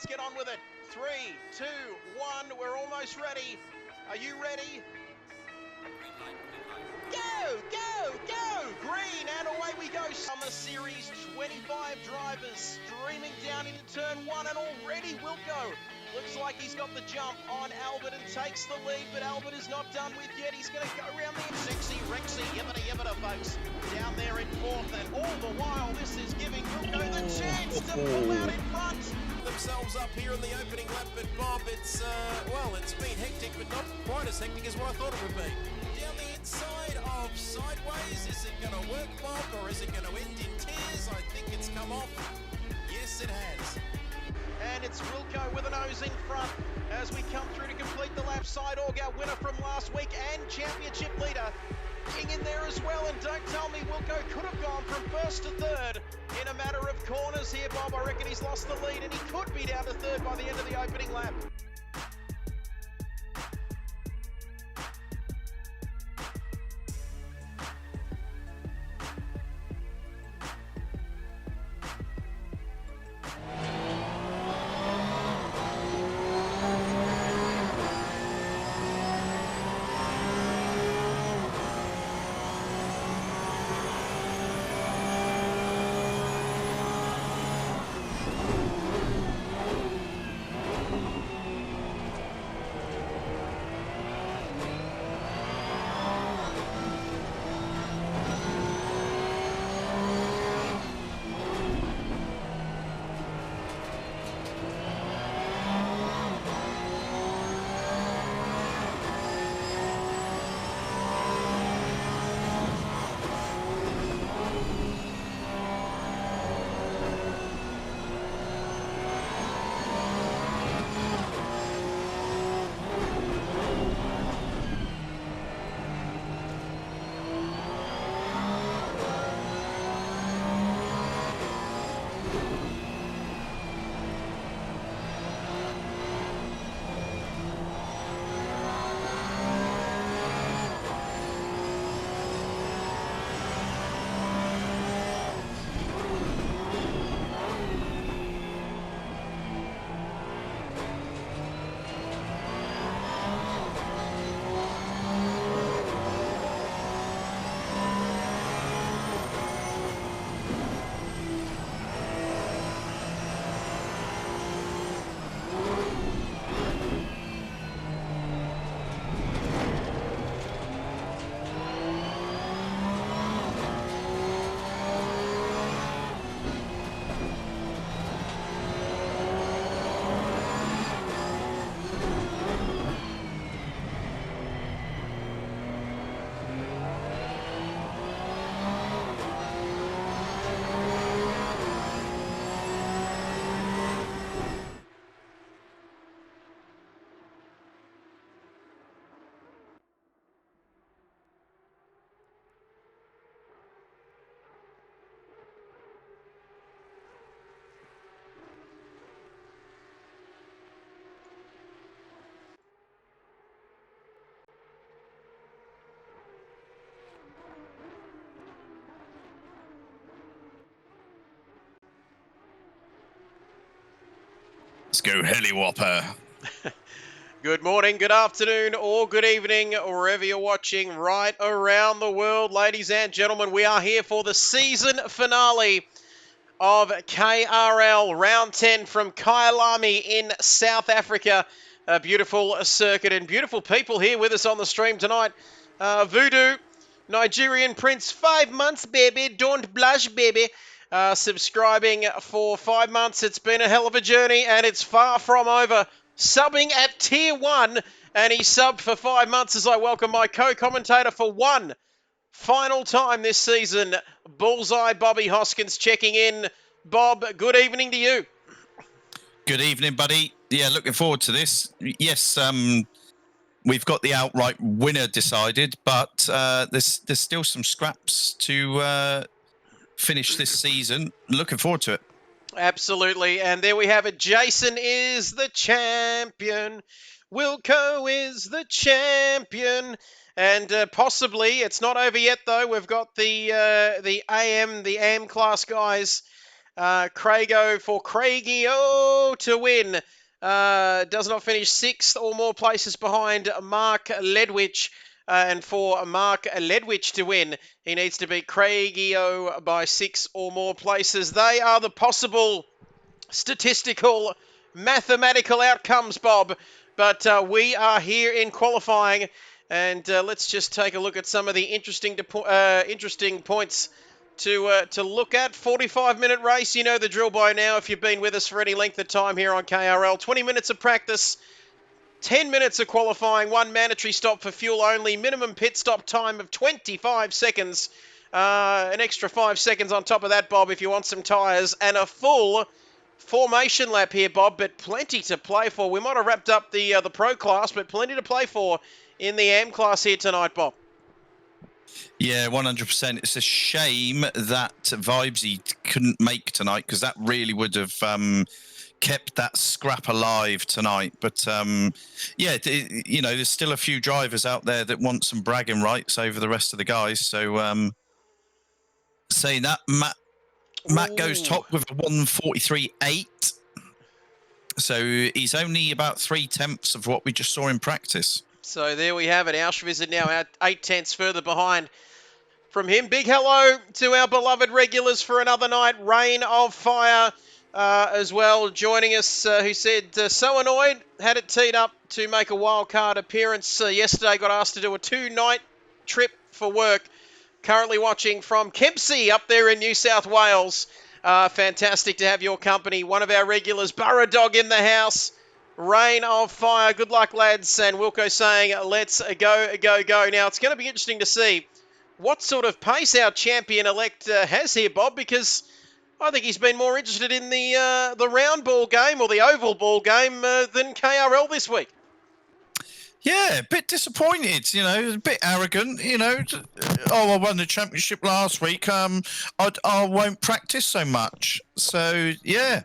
let's get on with it. 3, 2, 1, we're almost ready. Are you ready? Go, go, go! Green, and away we go. Summer Series, 25 drivers streaming down into turn 1, and already Wilco looks like he's got the jump on Albert and takes the lead, but Albert is not done with yet. He's going to go around the sexy Rexy, yibbida, folks, down there in 4th, and all the while this is giving Wilco the chance to pull out in front. Themselves up here in the opening lap, but Bob, it's been hectic, but not quite as hectic as what I thought it would be. Down the inside of sideways, is it going to work, Bob, or is it going to end in tears? I think it's come off. Yes, it has. And it's Wilco with a nose in front as we come through to complete the lap. Sideorg, our winner from last week and championship leader, King in there as well. And don't tell me Wilco could have gone from 1st to 3rd in a matter of corners here, Bob. I reckon he's lost the lead, and he could be down to 3rd by the end of the opening lap. Let's go Heli-Whopper. Good morning, good afternoon, or good evening, wherever you're watching right around the world. Ladies and gentlemen, we are here for the season finale of KRL Round 10 from Kyalami in South Africa. A beautiful circuit and beautiful people here with us on the stream tonight. Voodoo, Nigerian Prince, 5 months, baby. Don't blush, baby. Subscribing for 5 months. It's been a hell of a journey, and it's far from over. Subbing at Tier 1, and he subbed for 5 months as I welcome my co-commentator for one final time this season, Bullseye Bobby Hoskins checking in. Bob, good evening to you. Good evening, buddy. Yeah, looking forward to this. Yes, we've got the outright winner decided, but there's still some scraps to finish this season. Looking forward to it. Absolutely, and there we have it. Jason is the champion. Wilco is the champion. And possibly, it's not over yet though. We've got the AM class guys Craigo for Craigie to win. Does not finish 6th or more places behind Mark Ledwich. And for Mark Ledwich to win, he needs to beat Craigie by 6 or more places. They are the possible statistical, mathematical outcomes, Bob. But we are here in qualifying, and let's just take a look at some of the interesting points to look at. 45-minute race, you know the drill by now if you've been with us for any length of time here on KRL. 20 minutes of practice, 10 minutes of qualifying, 1 mandatory stop for fuel only, minimum pit stop time of 25 seconds, an extra 5 seconds on top of that, Bob, if you want some tyres, and a full formation lap here, Bob, but plenty to play for. We might have wrapped up the Pro class, but plenty to play for in the AM class here tonight, Bob. Yeah, 100%. It's a shame that Vibesy couldn't make tonight, because that really would have kept that scrap alive tonight. But yeah, you know, there's still a few drivers out there that want some bragging rights over the rest of the guys. So saying that, Matt goes top with a 1:43.8. So he's only about 3/10 of what we just saw in practice. So there we have it. Auschwitz now at 8/10 further behind from him. Big hello to our beloved regulars for another night. Rain of Fire as well joining us, who said, so annoyed, had it teed up to make a wildcard appearance yesterday, got asked to do a 2-night trip for work. Currently watching from Kempsey up there in New South Wales. Fantastic to have your company. One of our regulars, Burra Dog in the house. Rain of Fire. Good luck, lads. And Wilco saying, let's go, go, go. Now, it's going to be interesting to see what sort of pace our champion-elect has here, Bob, because I think he's been more interested in the round ball game or the oval ball game than KRL this week. Yeah, a bit disappointed, you know, a bit arrogant, you know. Oh, I won the championship last week. I won't practice so much. So, yeah,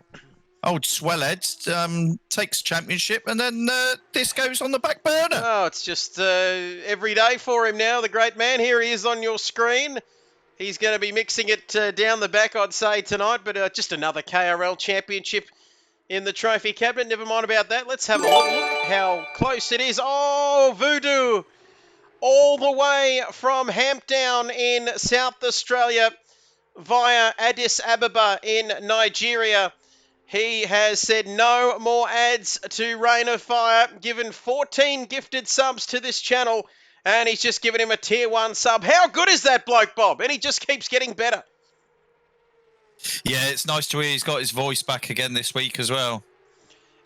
old swellhead takes championship, and then this goes on the back burner. Oh, it's just every day for him now, the great man. Here he is on your screen. He's going to be mixing it down the back, I'd say, tonight, but just another KRL championship in the trophy cabinet. Never mind about that. Let's have a look how close it is. Oh, Voodoo, all the way from Hamptown in South Australia via Addis Ababa in Nigeria. He has said no more ads to Rain of Fire, given 14 gifted subs to this channel, and he's just given him a tier 1 sub. How good is that bloke, Bob? And he just keeps getting better. Yeah, it's nice to hear he's got his voice back again this week as well.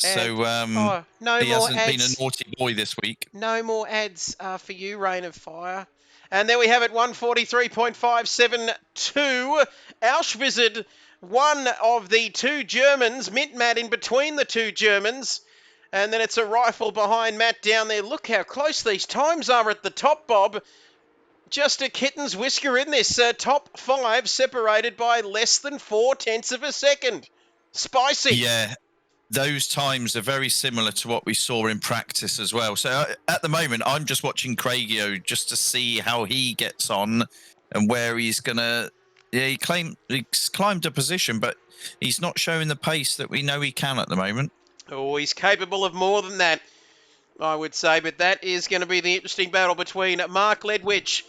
And, so no he more hasn't ads. been a naughty boy this week. No more ads for you, Rain of Fire. And there we have it, 1:43.572. Auschwitz, one of the two Germans, Mint Matt in between the two Germans. And then it's a rifle behind Matt down there. Look how close these times are at the top, Bob. Just a kitten's whisker in this. Top 5 separated by less than 0.4 of a second. Spicy. Yeah, those times are very similar to what we saw in practice as well. So at the moment, I'm just watching Craigio just to see how he gets on and where he's going to... Yeah, he's climbed a position, but he's not showing the pace that we know he can at the moment. Oh, he's capable of more than that, I would say. But that is going to be the interesting battle between Mark Ledwich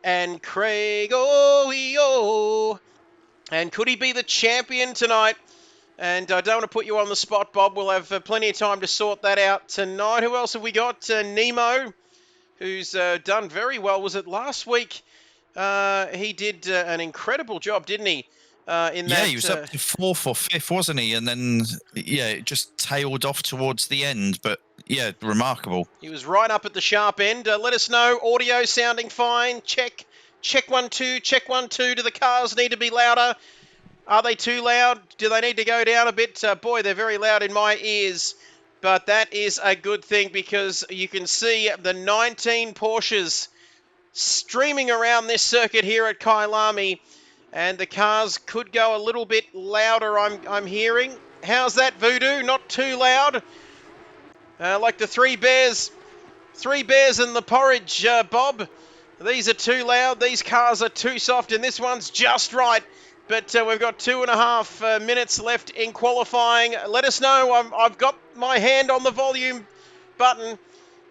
and Craig Oyo. And could he be the champion tonight? And I don't want to put you on the spot, Bob. We'll have plenty of time to sort that out tonight. Who else have we got? Nemo, who's done very well. Was it last week? He did an incredible job, didn't he? Yeah, he was up to 4th or 5th, wasn't he? And then, yeah, it just tailed off towards the end. But, yeah, remarkable. He was right up at the sharp end. Let us know. Audio sounding fine. Check 1, 2. Check 1, 2. Do the cars need to be louder? Are they too loud? Do they need to go down a bit? Boy, they're very loud in my ears. But that is a good thing because you can see the 19 Porsches streaming around this circuit here at Kyalami. And the cars could go a little bit louder, I'm hearing. How's that, Voodoo? Not too loud? Like the Three Bears and the porridge, Bob. These are too loud. These cars are too soft, and this one's just right. But we've got 2.5 minutes left in qualifying. Let us know. I've got my hand on the volume button.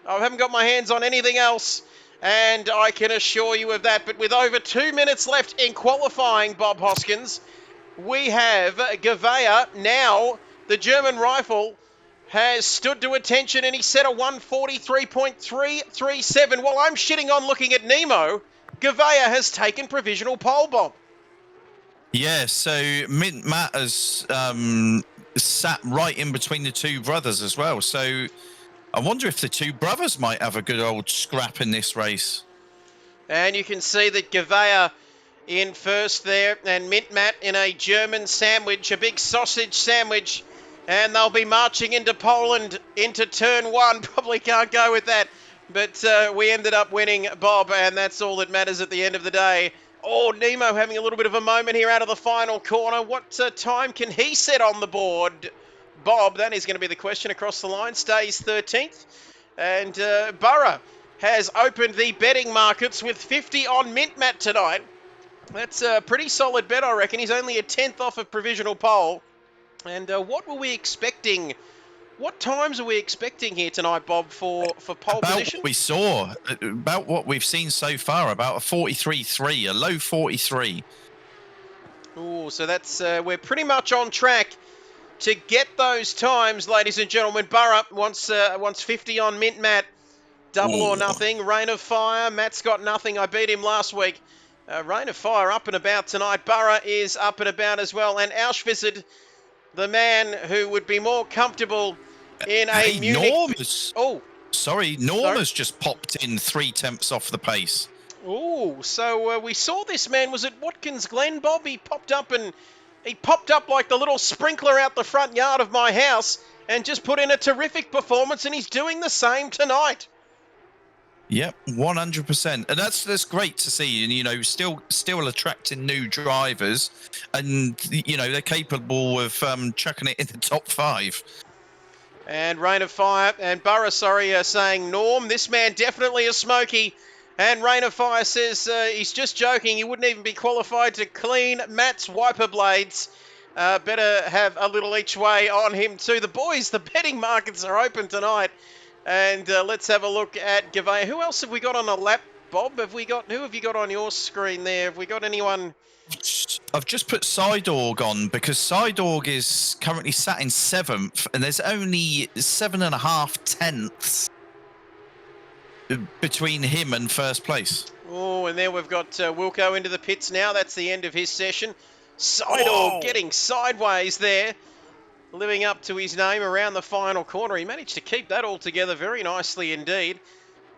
I haven't got my hands on anything else, and I can assure you of that. But with over 2 minutes left in qualifying, Bob Hoskins, we have Gavea now, the German rifle, has stood to attention, and he set a 143.337. While I'm shitting on looking at Nemo, Gavea has taken provisional pole, Bob. Yeah, so Mint Matt has sat right in between the two brothers as well. So I wonder if the two brothers might have a good old scrap in this race. And you can see that Gavea in first there, and Mint Matt in a German sandwich, a big sausage sandwich, and they'll be marching into Poland into turn one. Probably can't go with that, but we ended up winning, Bob, and that's all that matters at the end of the day. Oh, Nemo having a little bit of a moment here out of the final corner. What time can he set on the board, Bob? That is going to be the question across the line. Stays 13th, and Burra has opened the betting markets with 50 on Mint Matt tonight. That's a pretty solid bet, I reckon. He's only a 10th off of provisional pole. And what were we expecting? What times are we expecting here tonight, Bob, for pole position? What we saw, about what we've seen so far, about a 43.3, a low 43. Oh, so that's we're pretty much on track to get those times, ladies and gentlemen. Burra wants 50 on Mint Matt. Double or nothing. Rain of Fire. Matt's got nothing. I beat him last week. Rain of Fire up and about tonight. Burra is up and about as well. And Auschwitz, the man who would be more comfortable in a Munich... Norm has just popped in 3/10 off the pace. Oh, so we saw this man. Was it Watkins Glen, Bob? He popped up like the little sprinkler out the front yard of my house and just put in a terrific performance, and he's doing the same tonight. Yep, 100%, and that's great to see. And still attracting new drivers, and they're capable of chucking it in the top 5. And Rain of Fire and Burra, saying Norm, this man definitely a smoky. And Rain of Fire says he's just joking. He wouldn't even be qualified to clean Matt's wiper blades. Better have a little each way on him too. The boys, the betting markets are open tonight. And let's have a look at Gavea. Who else have we got on a lap, Bob? Who have you got on your screen there? Have we got anyone? I've just put Sidorg on because Sidorg is currently sat in 7th, and there's only 7.5 tenths between him and first place. Oh, and there we've got Wilco into the pits now. That's the end of his session. Sidorg getting sideways there. Living up to his name around the final corner. He managed to keep that all together very nicely indeed.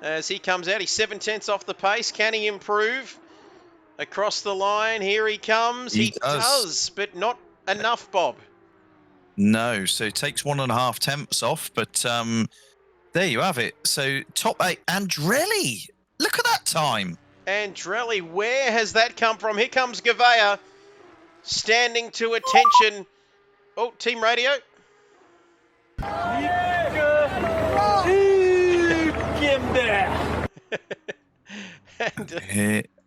As he comes out, he's 7/10 off the pace. Can he improve? Across the line, here he comes. He does, but not enough, Bob. No, so it takes 1.5 tenths off, but there you have it. So top 8, Andrelli. Look at that time. Andrelli, where has that come from? Here comes Gavea, standing to attention. Oh, team radio.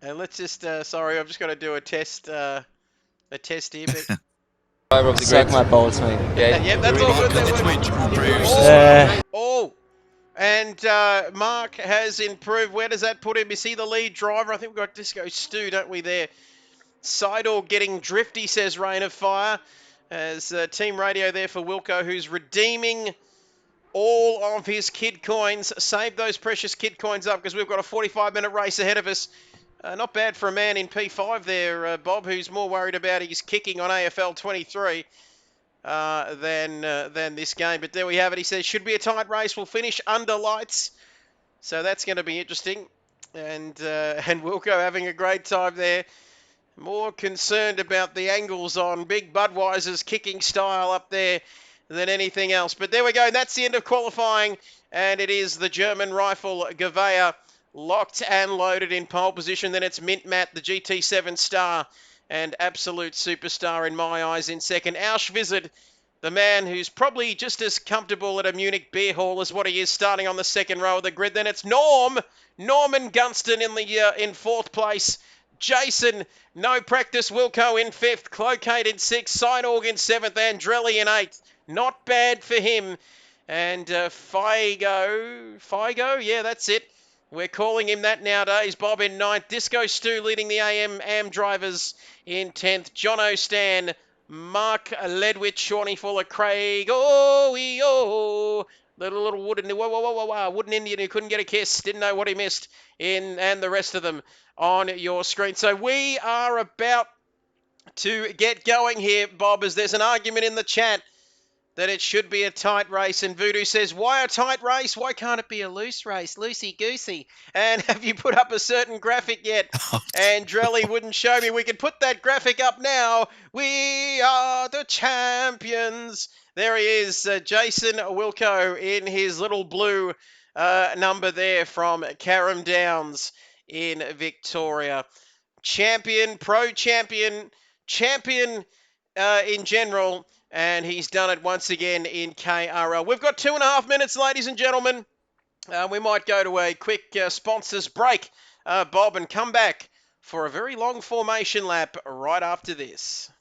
And let's just, sorry, I've just got to do a test here. But Suck my balls, mate. Yeah, that's all good. And Mark has improved. Where does that put him? Is he the lead driver? I think we've got Disco Stu, don't we, there? Sidor getting drifty, says Rain of Fire. As team radio there for Wilco, who's redeeming all of his kid coins. Save those precious kid coins up because we've got a 45-minute race ahead of us. Not bad for a man in P5 there, Bob, who's more worried about his kicking on AFL 23 than this game. But there we have it. He says, should be a tight race. We'll finish under lights. So that's going to be interesting. And Wilco having a great time there. More concerned about the angles on Big Budweiser's kicking style up there than anything else. But there we go. That's the end of qualifying. And it is the German rifle, Gavea, locked and loaded in pole position. Then it's Mint Matt, the GT7 star and absolute superstar in my eyes in second. Auschwitz, the man who's probably just as comfortable at a Munich beer hall as what he is starting on the second row of the grid. Then it's Norman Gunston in 4th place. Jason, no practice. Wilco in 5th. Clocate in 6th. Sinorg in 7th. Andrelli in 8th. Not bad for him. And Figo, yeah, that's it. We're calling him that nowadays. Bob in 9th. Disco Stu leading the AM drivers in 10th. Jono Stan, Mark Ledwich, Shawnee Fuller, Craig, little wooden Indian who couldn't get a kiss, didn't know what he missed and the rest of them on your screen. So we are about to get going here, Bob, as there's an argument in the chat that it should be a tight race. And Voodoo says, why a tight race? Why can't it be a loose race? Loosey-goosey. And have you put up a certain graphic yet? And Drelly wouldn't show me. We can put that graphic up now. We are the champions. There he is, Jason Wilco in his little blue number there from Carrum Downs in Victoria. Champion, pro champion, champion in general. And he's done it once again in KRL. We've got 2.5 minutes, ladies and gentlemen. We might go to a quick sponsors break, Bob, and come back for a very long formation lap right after this.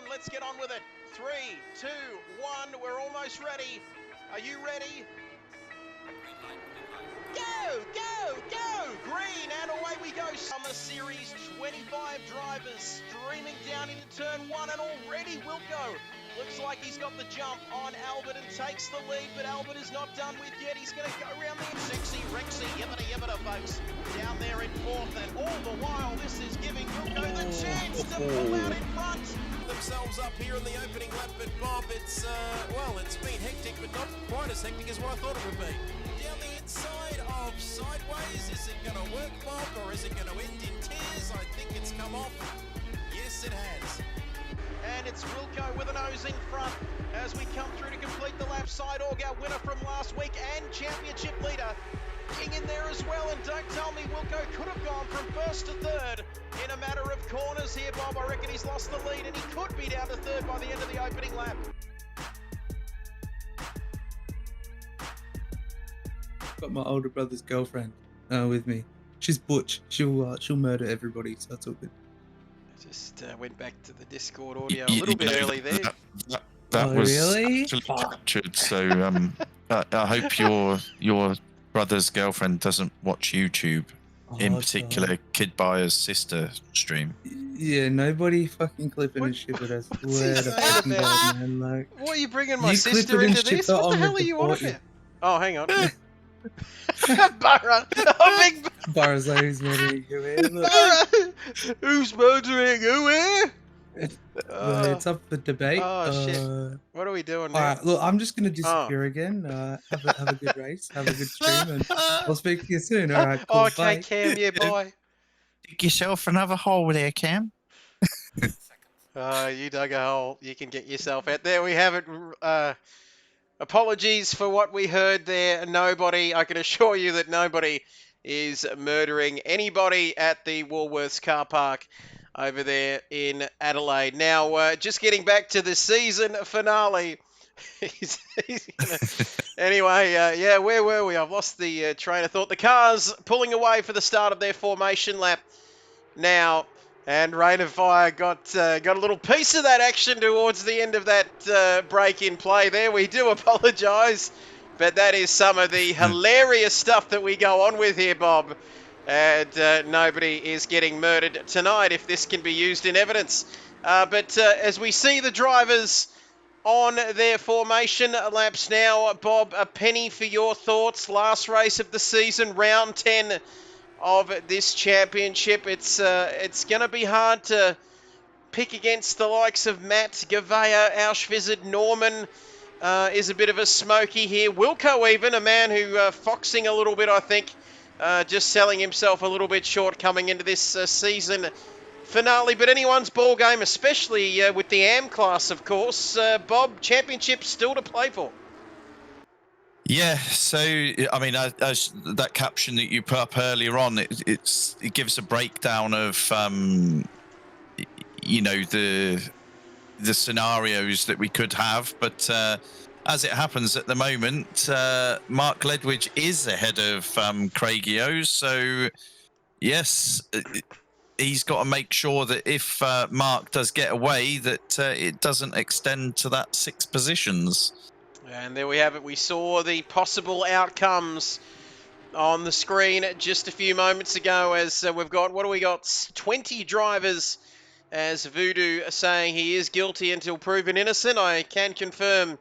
Let's get on with it. 3, 2, 1. We're almost ready. Are you ready? Go, go, go! Green, and away we go. Summer Series 25 drivers streaming down into turn 1, and already Wilco looks like he's got the jump on Albert and takes the lead, but Albert is not done with yet. He's going to go around there. Sexy Rexy, yibbida, folks, down there in 4th, and all the while this is giving Wilco the chance to pull out in front. Themselves up here in the opening lap, but Bob, it's been hectic, but not quite as hectic as what I thought it would be. Down the inside of Sideways, is it going to work, Bob, or is it going to end in tears? I think it's come off. Yes, it has. And it's Wilco with a nose in front as we come through to complete the lap. Sideorg, our winner from last week and championship leader, King in there as well. And don't tell me Wilco could have gone from 1st to 3rd in a matter of corners here, Bob. I reckon he's lost the lead and he could be down to 3rd by the end of the opening lap. Got my older brother's girlfriend with me. She's butch. She'll murder everybody, so that's all good. I just went back to the Discord audio a little bit early there. That Oh, was really? actually captured. So I hope your brother's girlfriend doesn't watch YouTube. In particular, God. Kid Buyer's sister stream. Yeah, nobody fucking clipping and shit with us. Swear to fucking God, man. Like, What are you bringing my you sister clip it and into ship this? it What the on hell with are you the on party. about? Oh, hang on. Barra. Oh, big Barra's like, who's murdering you here? Look, Barra. Who's murdering who here? it's up for debate. Oh, shit. What are we doing now? Alright, look, I'm just gonna disappear again. Have a good race, have a good stream, and I'll speak to you soon. Alright, cool. Okay, Bye. Cam, yeah, bye. Dig yourself another hole there, Cam. You dug a hole. You can get yourself out. There we have it. Apologies for what we heard there. Nobody, I can assure you that nobody is murdering anybody at the Woolworths car park over there in Adelaide. Now, just getting back to the season finale. Anyway, yeah, where were we? I've lost the train of thought. The cars pulling away for the start of their formation lap now. And Rain of Fire got a little piece of that action towards the end of that break in play there. We do apologise, but that is some of the hilarious stuff that we go on with here, Bob. And nobody is getting murdered tonight if this can be used in evidence. But as we see the drivers on their formation laps now, Bob, a penny for your thoughts. Last race of the season, round 10 of this championship. It's going to be hard to pick against the likes of Matt, Gavea, Auschwitz, Norman is a bit of a smoky here. Wilco even, a man who foxing a little bit, I think, just selling himself a little bit short coming into this season finale. But anyone's ball game, especially with the AM class, of course. Bob, championship still to play for. Yeah, so I mean, as that caption that you put up earlier on, it gives a breakdown of you know, the scenarios that we could have, but as it happens at the moment, Mark Ledwidge is ahead of Craig Eo, so yes, he's got to make sure that if Mark does get away, that it doesn't extend to that 6 positions. And there we have it. We saw the possible outcomes on the screen just a few moments ago as we've got, what do we got? 20 drivers, as Voodoo saying he is guilty until proven innocent. I can confirm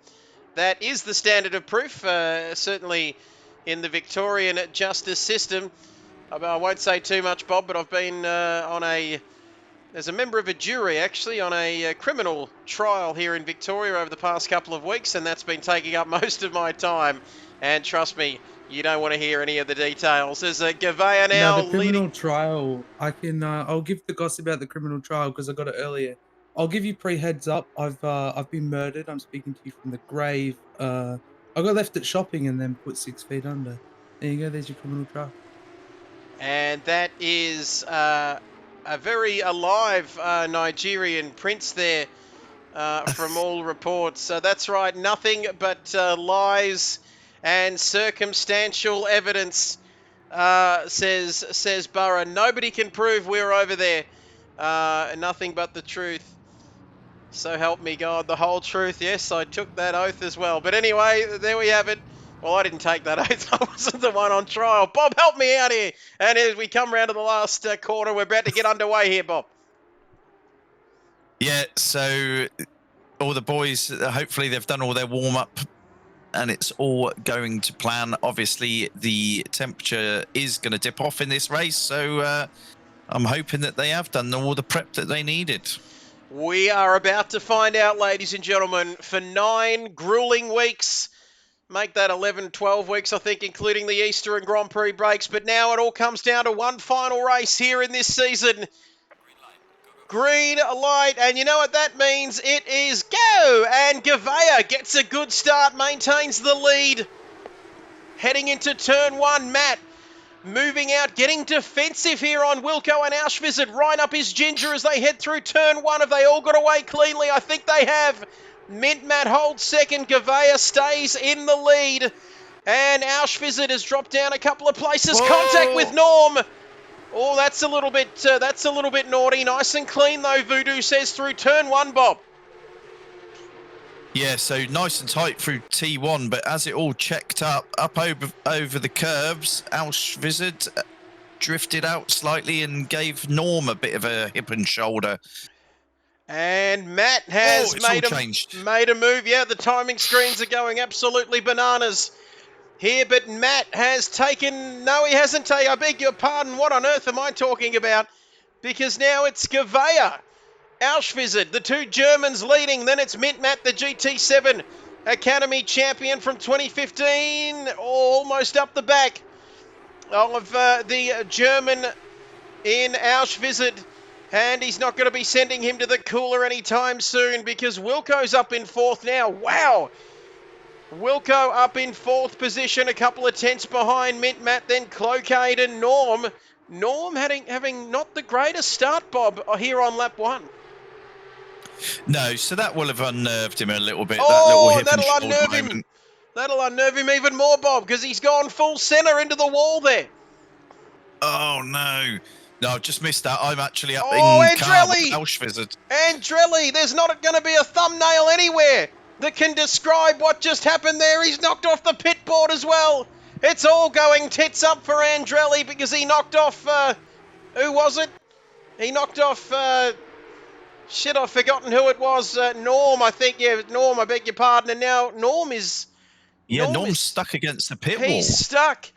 that is the standard of proof, certainly in the Victorian justice system. I won't say too much, Bob, but I've been as a member of a jury, actually, on a criminal trial here in Victoria over the past couple of weeks, and that's been taking up most of my time. And trust me, you don't want to hear any of the details. There's a Gavea Now now the criminal leading. trial, I can. I'll give the gossip about the criminal trial because I got it earlier. I'll give you heads up. I've been murdered. I'm speaking to you from the grave. I got left at shopping and then put 6 feet under. There you go. There's your criminal trial. And that is a very alive Nigerian prince there, from all reports. So that's right, nothing but lies and circumstantial evidence, says Burra. Nobody can prove we were over there. Nothing but the truth. So help me God, the whole truth. Yes, I took that oath as well. But anyway, there we have it. Well, I didn't take that oath. I wasn't the one on trial. Bob, help me out here. And as we come round to the last corner, we're about to get underway here, Bob. Yeah, so all the boys, hopefully they've done all their warm-up and it's all going to plan. Obviously, the temperature is going to dip off in this race, so I'm hoping that they have done all the prep that they needed. We are about to find out, ladies and gentlemen, for 9 grueling weeks. Make that 11, 12 weeks, I think, including the Easter and Grand Prix breaks. But now it all comes down to one final race here in this season. Green light, and you know what that means? It is go! And Gavea gets a good start, maintains the lead. Heading into turn 1, Matt moving out, getting defensive here on Wilco and Auschwitz. Right up his ginger as they head through turn 1. Have they all got away cleanly? I think they have. Mint Matt holds second. Gavea stays in the lead. And Auschwitz has dropped down a couple of places. Whoa! Contact with Norm. Oh, that's a little bit naughty. Nice and clean though, Voodoo says, through turn 1, Bob. Yeah, so nice and tight through T1, but as it all checked up over the curves, Auschwitz drifted out slightly and gave Norm a bit of a hip and shoulder. And Matt has made a move. Yeah, the timing screens are going absolutely bananas here, but Matt has taken... No, he hasn't taken... I beg your pardon. What on earth am I talking about? Because now it's Gavea, Auschwitz, the 2 Germans leading. Then it's Mint Matt, the GT7 Academy champion from 2015, almost up the back of the German in Auschwitz. And he's not going to be sending him to the cooler anytime soon because Wilco's up in 4th now. Wow! Wilco up in 4th position, a couple of tenths behind Mint Matt, then Clocade and Norm. Norm having not the greatest start, Bob, here on lap 1. No, so that will have unnerved him a little bit. Oh, that'll unnerve him. That'll unnerve him even more, Bob, because he's gone full centre into the wall there. Oh, no. No, I've just missed that. I'm actually up in Andrelli! Auschwitz. Andrelli, there's not going to be a thumbnail anywhere that can describe what just happened there. He's knocked off the pit board as well. It's all going tits up for Andrelli because he knocked off... who was it? He knocked off... shit, I've forgotten who it was. Norm, I think. Yeah, Norm, I beg your pardon. And now Norm is... Yeah, Norm's stuck against the pit wall. He's stuck.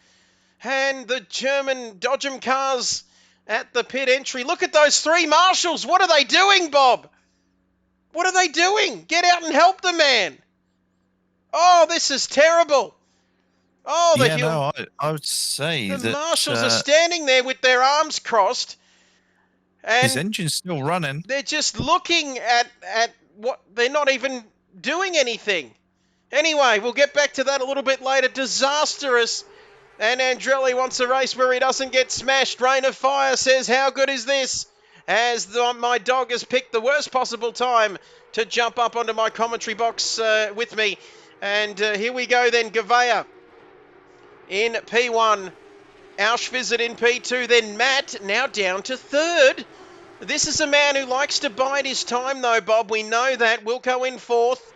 And the German Dodgem cars at the pit entry. Look at those 3 marshals. What are they doing, Bob? What are they doing? Get out and help the man. Oh, this is terrible. Oh, I would say the that... marshals are standing there with their arms crossed. And his engine's still running. They're just looking at what... They're not even doing anything. Anyway, we'll get back to that a little bit later. Disastrous. And Andrelli wants a race where he doesn't get smashed. Rain of Fire says, how good is this? As my dog has picked the worst possible time to jump up onto my commentary box with me. And here we go then. Gavea in P1. Auschwitz in P2. Then Matt now down to third. This is a man who likes to bide his time though, Bob. We know that. Wilco in fourth.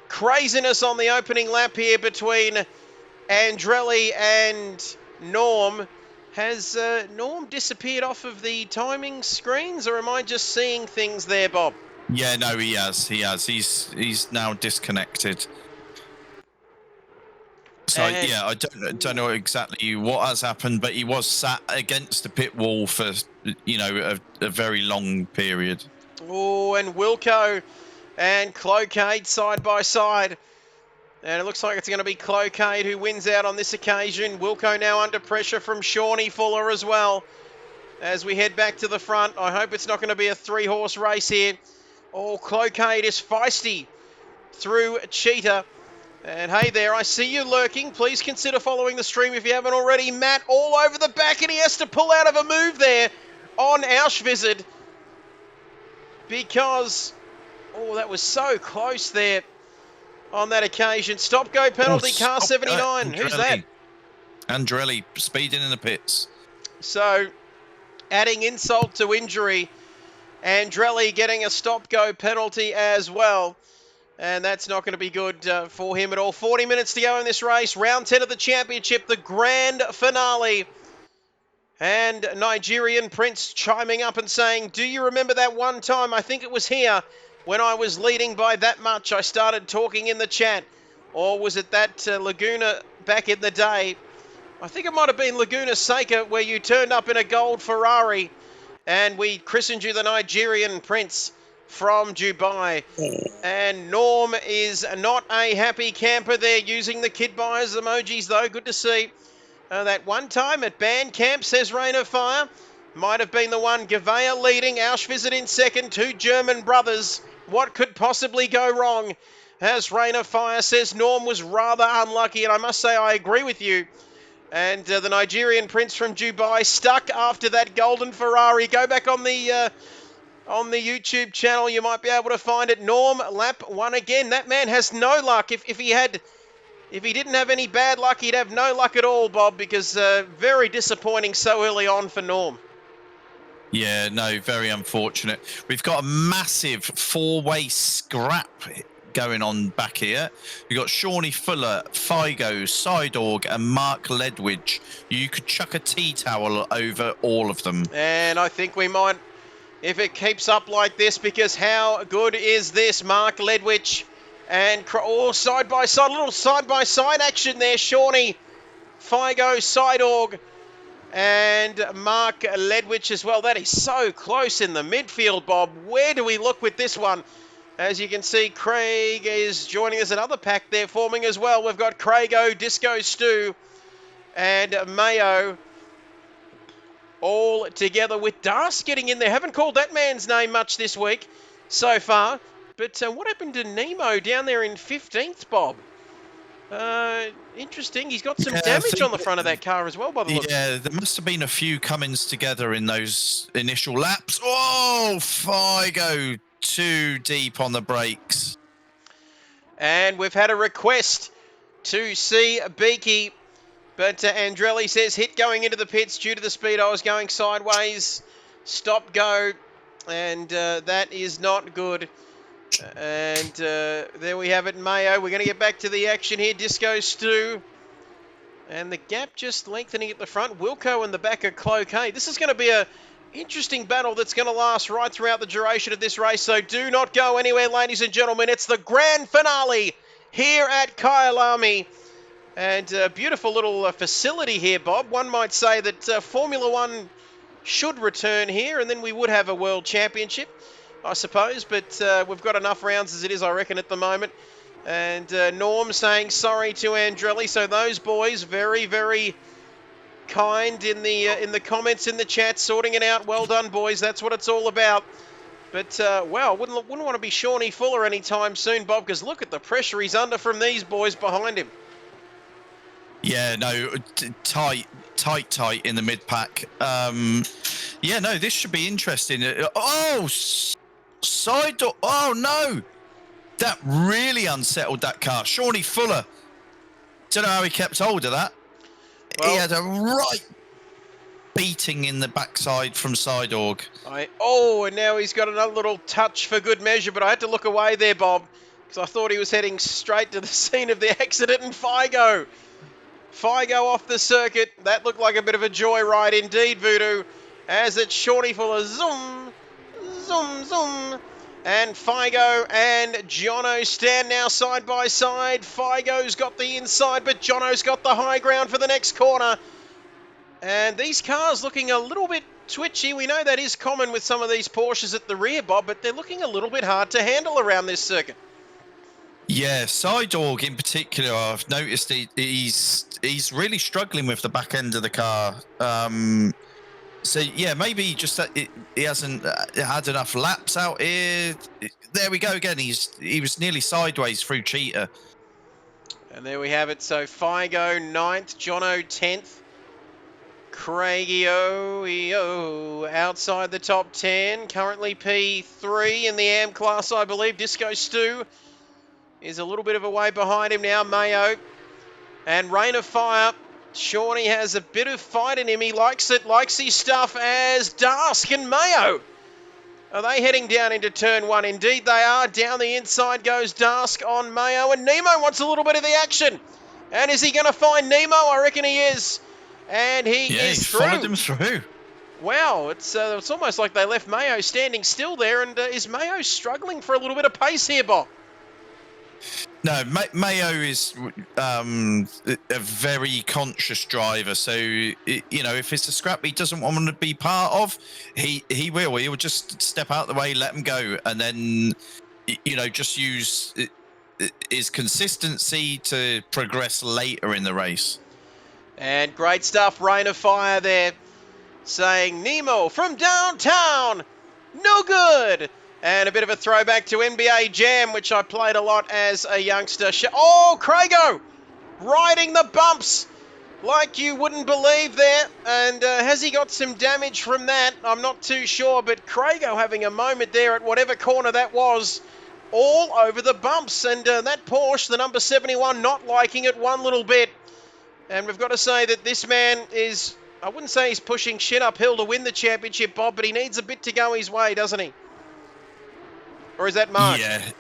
Craziness on the opening lap here between Andrelli and Norm. Has Norm disappeared off of the timing screens, or am I just seeing things there, Bob? Yeah, no, he has. He's now disconnected. So yeah, I don't know exactly what has happened, but he was sat against the pit wall for a very long period. Oh, and Wilco and Clocade side by side. And it looks like it's going to be Clocade who wins out on this occasion. Wilco now under pressure from Shawnee Fuller as well. As we head back to the front, I hope it's not going to be a 3-horse race here. Oh, Clocade is feisty through Cheetah. And hey there, I see you lurking. Please consider following the stream if you haven't already. Matt all over the back, and he has to pull out of a move there on Auschwitz. Because, oh, that was so close there on that occasion. Stop-go penalty, car 79. Who's that? Andrelli speeding in the pits. So, adding insult to injury, Andrelli getting a stop-go penalty as well. And that's not going to be good for him at all. 40 minutes to go in this race. Round 10 of the championship, the grand finale. And Nigerian Prince chiming up and saying, do you remember that one time? I think it was here when I was leading by that much. I started talking in the chat. Or was it that Laguna back in the day? I think it might have been Laguna Seca where you turned up in a gold Ferrari and we christened you the Nigerian Prince from Dubai. And Norm is not a happy camper there, using the kid buyers emojis though. Good to see. That one time at band camp, says Rain of Fire, might have been the one. Gavea leading, Auschwitz in second, 2 German brothers. What could possibly go wrong? As Rain of Fire says, Norm was rather unlucky, and I must say I agree with you. And the Nigerian Prince from Dubai stuck after that golden Ferrari. Go back on the YouTube channel, you might be able to find it. Norm, lap 1 again. That man has no luck. If he didn't have any bad luck, he'd have no luck at all, Bob, because very disappointing so early on for Norm. Yeah, no, very unfortunate. We've got a massive 4-way scrap going on back here. We've got Shawnee Fuller, Figo, Sidorg, and Mark Ledwidge. You could chuck a tea towel over all of them. And I think we might, if it keeps up like this, because how good is this? Mark Ledwidge and side by side, little side by side action there. Shawnee, Figo, Sidorg, and Mark Ledwidge as well. That is so close in the midfield, Bob. Where do we look with this one? As you can see, Craig is joining us. Another pack there forming as well. We've got Craigo, Disco Stu, and Mayo all together with Das getting in there. Haven't called that man's name much this week so far. But what happened to Nemo down there in 15th, Bob? Interesting. He's got some damage on the front of that car as well, by the looks. Yeah, there must have been a few comings together in those initial laps. Oh, Figo too deep on the brakes. And we've had a request to see Beaky, but Andrelli says hit going into the pits due to the speed I was going sideways. Stop, go, and that is not good. And there we have it, Mayo. We're going to get back to the action here. Disco Stu. And the gap just lengthening at the front. Wilco in the back of Cloquet. This is going to be a interesting battle that's going to last right throughout the duration of this race. So do not go anywhere, ladies and gentlemen. It's the grand finale here at Kyalami. And a beautiful little facility here, Bob. One might say that Formula One should return here, and then we would have a world championship, I suppose. But we've got enough rounds as it is, I reckon, at the moment. And Norm saying sorry to Andrelli. So those boys, very, very kind in the comments in the chat, sorting it out. Well done, boys. That's what it's all about. But, well, wouldn't want to be Shawnee Fuller anytime soon, Bob, because look at the pressure he's under from these boys behind him. Yeah, no, tight in the mid-pack. Yeah, no, this should be interesting. Oh, side door. Oh, no. That really unsettled that car. Shawnee Fuller. Don't know how he kept hold of that. Well, he had a right beating in the backside from Sidorg. And now he's got another little touch for good measure, but I had to look away there, Bob, because I thought he was heading straight to the scene of the accident, and Figo off the circuit. That looked like a bit of a joyride indeed, Voodoo, as it's Shawnee Fuller, zoom, zoom, zoom. And Figo and Jono stand now side by side. Figo's got the inside, but Jono's got the high ground for the next corner. And these cars looking a little bit twitchy. We know that is common with some of these Porsches at the rear, Bob, but they're looking a little bit hard to handle around this circuit. Yeah, Sidorg in particular, I've noticed he's really struggling with the back end of the car. So, yeah, maybe just that he hasn't had enough laps out here. There we go again. He was nearly sideways through Cheetah. And there we have it. So Figo 9th, Jono 10th. Craigie outside the top 10. Currently P3 in the AM class, I believe. Disco Stu is a little bit of a way behind him now. Mayo and Rain of Fire. Shawnee has a bit of fight in him. He likes it, likes his stuff as Dask and Mayo. Are they heading down into turn 1? Indeed they are. Down the inside goes Dask on Mayo, and Nemo wants a little bit of the action. And is he going to find Nemo? I reckon he is. And he is through. Followed him through. Wow, it's almost like they left Mayo standing still there. And is Mayo struggling for a little bit of pace here, Bob? No, Mayo is a very conscious driver. So, if it's a scrap he doesn't want to be part of, he will. He will just step out the way, let him go, and then, just use his consistency to progress later in the race. And great stuff, Rain of Fire there, saying Nemo from downtown, no good. And a bit of a throwback to NBA Jam, which I played a lot as a youngster. Oh, Craigo riding the bumps like you wouldn't believe there. And has he got some damage from that? I'm not too sure, but Craigo having a moment there at whatever corner that was, all over the bumps. And that Porsche, the number 71, not liking it one little bit. And we've got to say that this man is, I wouldn't say he's pushing shit uphill to win the championship, Bob, but he needs a bit to go his way, doesn't he? Or is that Mark? Yeah.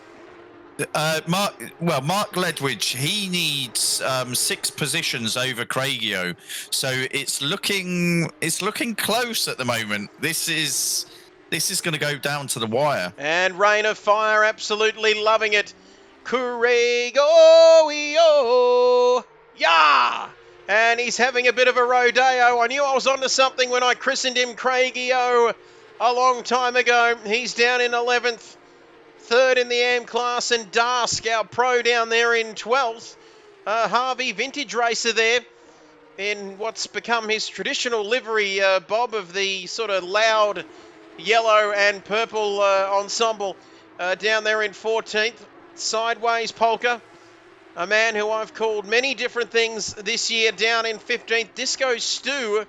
Mark Ledwidge, he needs 6 positions over Craigio, so it's looking close at the moment. This is going to go down to the wire. And Rain of Fire absolutely loving it. Craigio, yeah! And he's having a bit of a rodeo. I knew I was onto something when I christened him Craigio a long time ago. He's down in 11th. 3rd in the AM class, and Dask, our pro, down there in 12th. Harvey, vintage racer there, in what's become his traditional livery, Bob, of the sort of loud yellow and purple ensemble, down there in 14th. Sideways Polka, a man who I've called many different things this year, down in 15th. Disco Stu,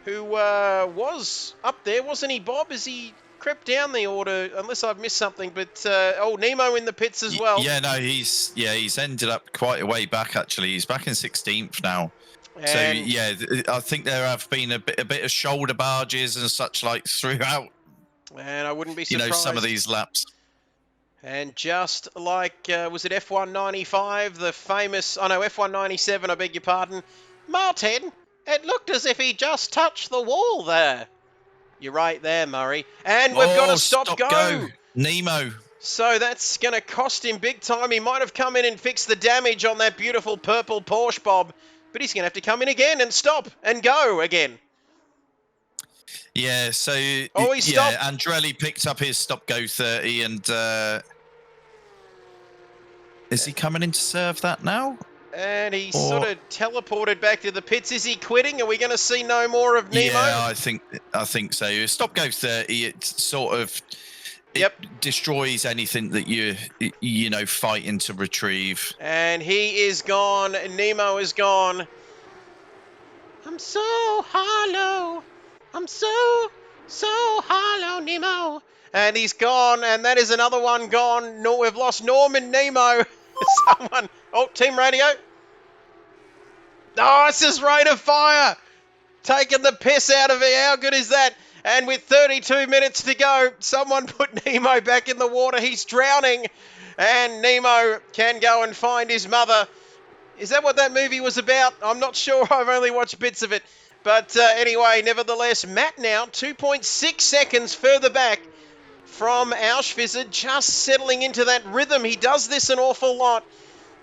who was up there, wasn't he, Bob? Is he crept down the order, unless I've missed something, but Nemo in the pits as well. Yeah, no, he's ended up quite a way back, actually. He's back in 16th now. And so, yeah, I think there have been a bit of shoulder barges and such like throughout. And I wouldn't be surprised. Some of these laps. And just like, was it F195, the famous, F197, I beg your pardon. Martin, it looked as if he just touched the wall there. You're right there, Murray. And we've got to stop-go. Nemo. So that's going to cost him big time. He might have come in and fixed the damage on that beautiful purple Porsche, Bob. But he's going to have to come in again and stop and go again. Yeah, so... Oh, he stopped. Andrelli picked up his stop-go 30 and... is he coming in to serve that now? And he sort of teleported back to the pits. Is he quitting? Are we going to see no more of Nemo? Yeah, I think so. Stop go 30. It's sort of destroys anything that you fighting to retrieve. And he is gone. Nemo is gone. I'm so hollow. I'm so hollow, Nemo. And he's gone, and that is another one gone. No, we've lost Norman Nemo. Someone. Oh, team radio. Oh, it's this Rain of Fire. Taking the piss out of it. How good is that? And with 32 minutes to go, someone put Nemo back in the water. He's drowning. And Nemo can go and find his mother. Is that what that movie was about? I'm not sure. I've only watched bits of it. But anyway, nevertheless, Matt now 2.6 seconds further back from Auschwitz, just settling into that rhythm. He does this an awful lot.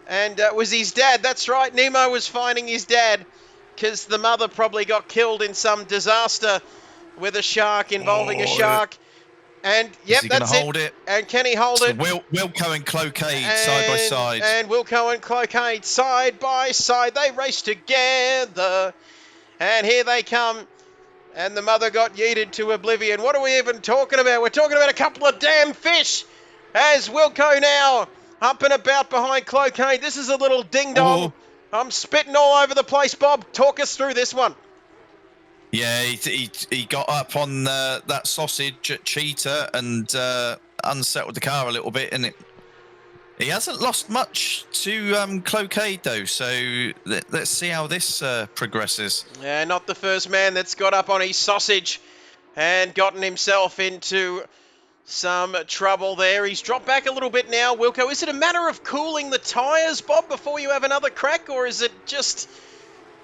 And it was his dad. That's right. Nemo was finding his dad because the mother probably got killed in some disaster with a shark involving a shark. And yep, that's it. Hold it. And can he hold it? Wilco and Cloquet side by side. And Wilco and Cloquet side by side. They race together. And here they come. And the mother got yeeted to oblivion. What are we even talking about? We're talking about a couple of damn fish. As Wilco now up and about behind Cloquet. This is a little ding-dong. I'm spitting all over the place, Bob. Talk us through this one. Yeah, he got up on that sausage at Cheetah and unsettled the car a little bit, and he hasn't lost much to Cloquet though. So let's see how this progresses. Yeah, not the first man that's got up on his sausage and gotten himself into some trouble there. He's dropped back a little bit now, Wilco. Is it a matter of cooling the tyres, Bob, before you have another crack, or is it just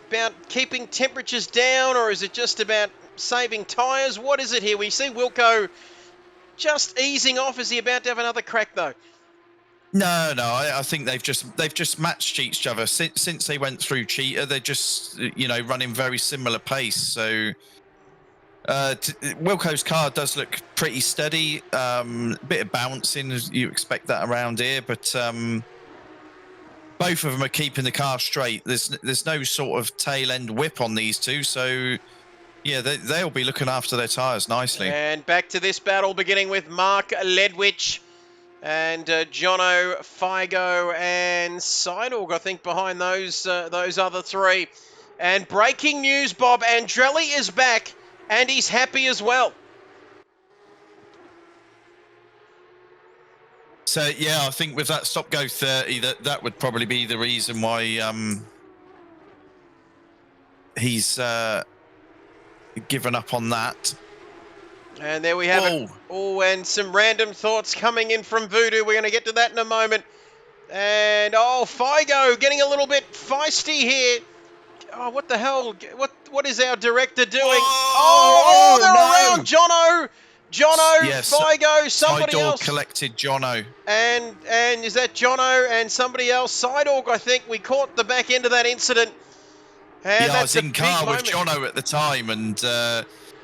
about keeping temperatures down, or is it just about saving tyres? What is it here? We see Wilco just easing off. Is he about to have another crack though? No, I think they've just matched each other since they went through Cheetah. They're just running very similar pace. So Wilco's car does look pretty steady. Bit of bouncing, as you expect that around here, but both of them are keeping the car straight. There's no sort of tail end whip on these two, so yeah, they'll be looking after their tyres nicely. And back to this battle, beginning with Mark Ledwich and Jono, Figo, and Seidorg, I think, behind those other three. And breaking news, Bob, Andrelli is back, and he's happy as well. So yeah, I think with that stop-go 30, that would probably be the reason why he's given up on that. And there we have it. Oh, and some random thoughts coming in from Voodoo. We're going to get to that in a moment. And Figo getting a little bit feisty here. Oh, what the hell? What is our director doing? They're around Jono, yes, Figo, somebody else. Collected Jono. And is that Jono and somebody else? Seidorg, I think. We caught the back end of that incident. And yeah, I was in car with Jono at the time, and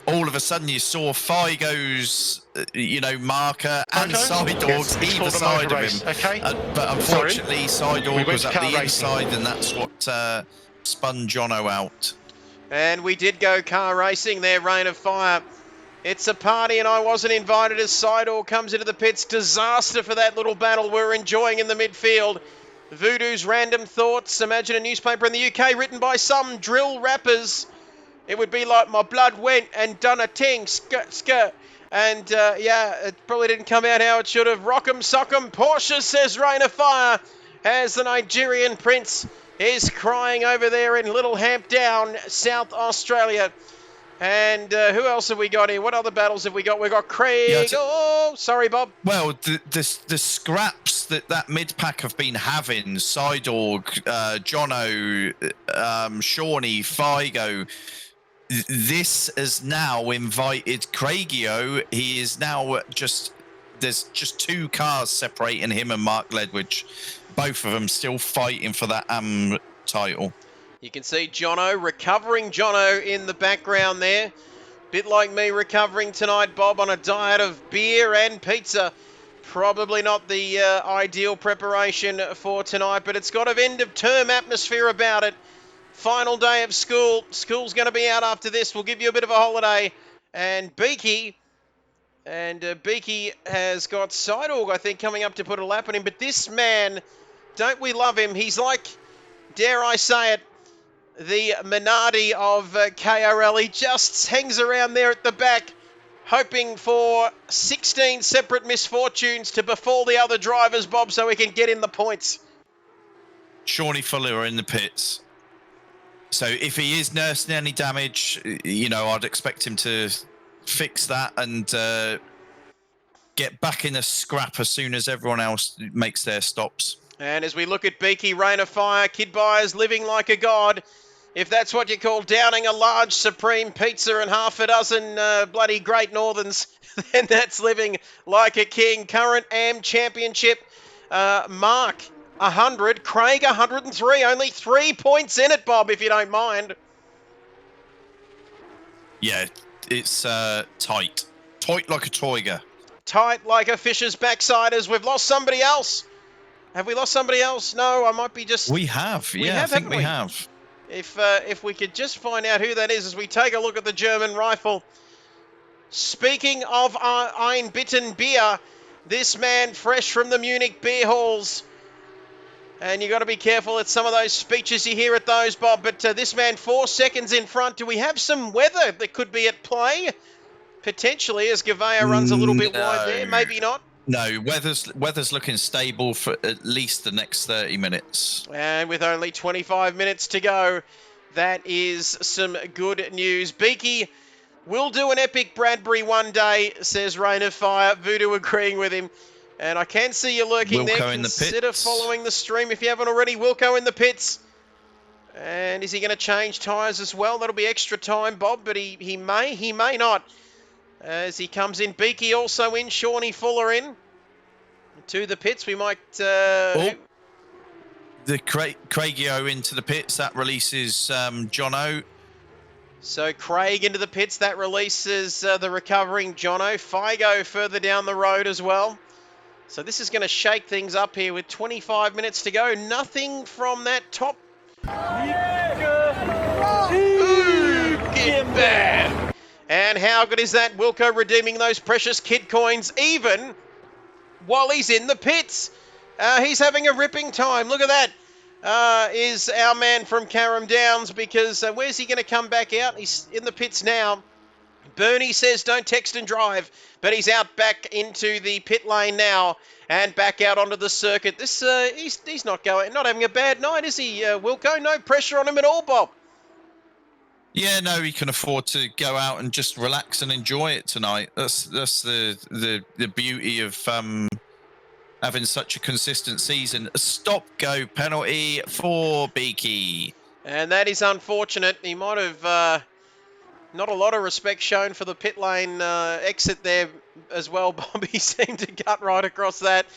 all of a sudden you saw Figo's, marker and Seidorg's either side of him. Okay. But unfortunately, Seidorg was at the inside, and that's what spun Jono out. And we did go car racing there, Rain of Fire. It's a party, and I wasn't invited as Seidorg comes into the pits. Disaster for that little battle we're enjoying in the midfield. Voodoo's random thoughts. Imagine a newspaper in the UK written by some drill rappers. It would be like my blood went and done a ting, skirt. And it probably didn't come out how it should have. Rock'em sock'em Porsche, says Rain of Fire, as the Nigerian prince is crying over there in Little Hampdown, South Australia. And who else have we got here? What other battles have we got? We've got Craig. Sorry, Bob. Well, the scraps that mid-pack have been having, Seidorg, Jono, Shawnee, Figo, this has now invited Craigio. He is now there's just two cars separating him and Mark Ledwich. Both of them still fighting for that title. You can see recovering Jono in the background there. Bit like me recovering tonight, Bob, on a diet of beer and pizza. Probably not the ideal preparation for tonight, but it's got an end-of-term atmosphere about it. Final day of school. School's going to be out after this. We'll give you a bit of a holiday. And Beaky And Beaky has got Sidorg, I think, coming up to put a lap on him. But this man, don't we love him? He's like, dare I say it, the Minardi of KRL. He just hangs around there at the back, hoping for 16 separate misfortunes to befall the other drivers, Bob, so he can get in the points. Shawnee Fuller are in the pits. So if he is nursing any damage, you know, I'd expect him to fix that and get back in a scrap as soon as everyone else makes their stops. And as we look at Beaky, Rain of Fire, Kid Byers living like a god. If that's what you call downing a large supreme pizza and half a dozen bloody Great Northerns, then that's living like a king. Current AM Championship, Mark 100, Craig 103. Only 3 points in it, Bob, if you don't mind. Yeah, it's tight. Tight like a toiger. Tight like a fish's backside as we've lost somebody else. Have we lost somebody else? No, I might be just... We have, yeah, I think we have. If we could just find out who that is as we take a look at the German rifle. Speaking of Einbitten beer, this man fresh from the Munich beer halls. And you got to be careful at some of those speeches you hear at those, Bob. But this man 4 seconds in front. Do we have some weather that could be at play? Potentially, as Gavea runs a little bit wide there. Maybe not. No, weather's looking stable for at least the next 30 minutes. And with only 25 minutes to go, that is some good news. Beaky will do an epic Bradbury one day, says Rain of Fire. Voodoo agreeing with him. And I can see you lurking Wilco there. Consider following the stream if you haven't already. Wilco in the pits. And is he going to change tyres as well? That'll be extra time, Bob, but he may not. As he comes in, Beaky also in, Shawnee Fuller in to the pits. We might... The Craigio into the pits. That releases Jono. So Craig into the pits. That releases the recovering Jono. Figo further down the road as well. So this is going to shake things up here with 25 minutes to go. Nothing from that top... Ooh, get back! And how good is that? Wilco redeeming those precious kid coins even while he's in the pits. He's having a ripping time. Look at that. Is our man from Carrum Downs, because where's he going to come back out? He's in the pits now. Bernie says don't text and drive, but he's out back into the pit lane now and back out onto the circuit. This he's not having a bad night, is he, Wilco? No pressure on him at all, Bob. Yeah, no, he can afford to go out and just relax and enjoy it tonight. That's the beauty of having such a consistent season. A stop-go penalty for Beaky. And that is unfortunate. He might have not a lot of respect shown for the pit lane exit there as well, Bob. He seemed to cut right across that.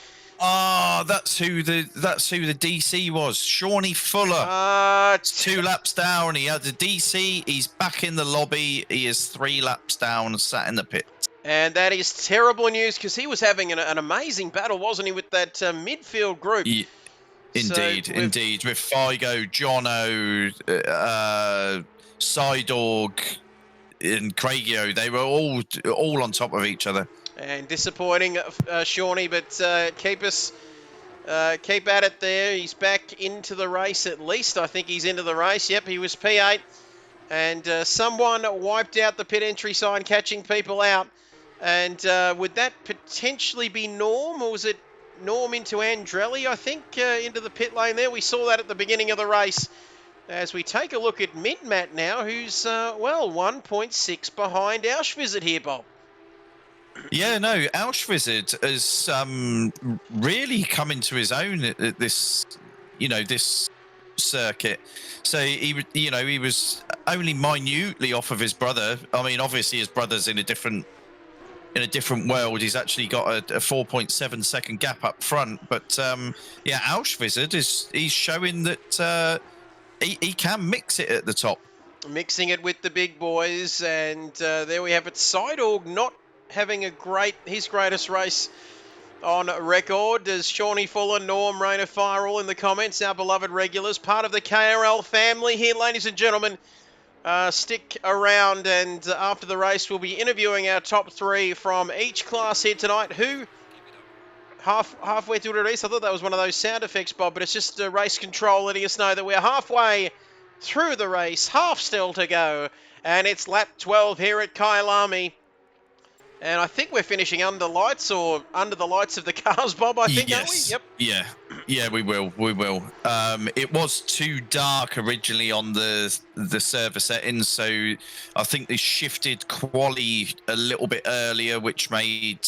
Ah, that's who the DC was. Shawnee Fuller. 2 laps down. He had the DC. He's back in the lobby. He is 3 laps down, sat in the pit. And that is terrible news because he was having an amazing battle, wasn't he, with that midfield group? Yeah, indeed. With Figo, Jono, Sidorg, and Craigio, they were all on top of each other. And disappointing, Shawnee, but keep at it there. He's back into the race at least. I think he's into the race. Yep, he was P8. And someone wiped out the pit entry sign, catching people out. And would that potentially be Norm, or was it Norm into Andrelli, I think, into the pit lane there? We saw that at the beginning of the race. As we take a look at Mintmat now, who's, 1.6 behind Auschwitz here, Bob. Yeah, no, Auschwitz has really come into his own at this, this circuit. So he was only minutely off of his brother. I mean, obviously his brother's in a different world. He's actually got a 4.7 second gap up front. But Auschwitz he's showing that he can mix it at the top. Mixing it with the big boys, and there we have it. Sidorg not having his greatest race on record. As Shawnee Fuller, Norm, Rain of Fire all in the comments, our beloved regulars, part of the KRL family here, ladies and gentlemen. Stick around, and after the race, we'll be interviewing our top 3 from each class here tonight. Who halfway through the race? I thought that was one of those sound effects, Bob, but it's just race control letting us know that we're halfway through the race, half still to go, and it's lap 12 here at Kyalami. And I think we're finishing under lights or under the lights of the cars, Bob, I think, aren't we? Yep. Yeah, we will. It was too dark originally on the server settings, so I think they shifted quali a little bit earlier, which made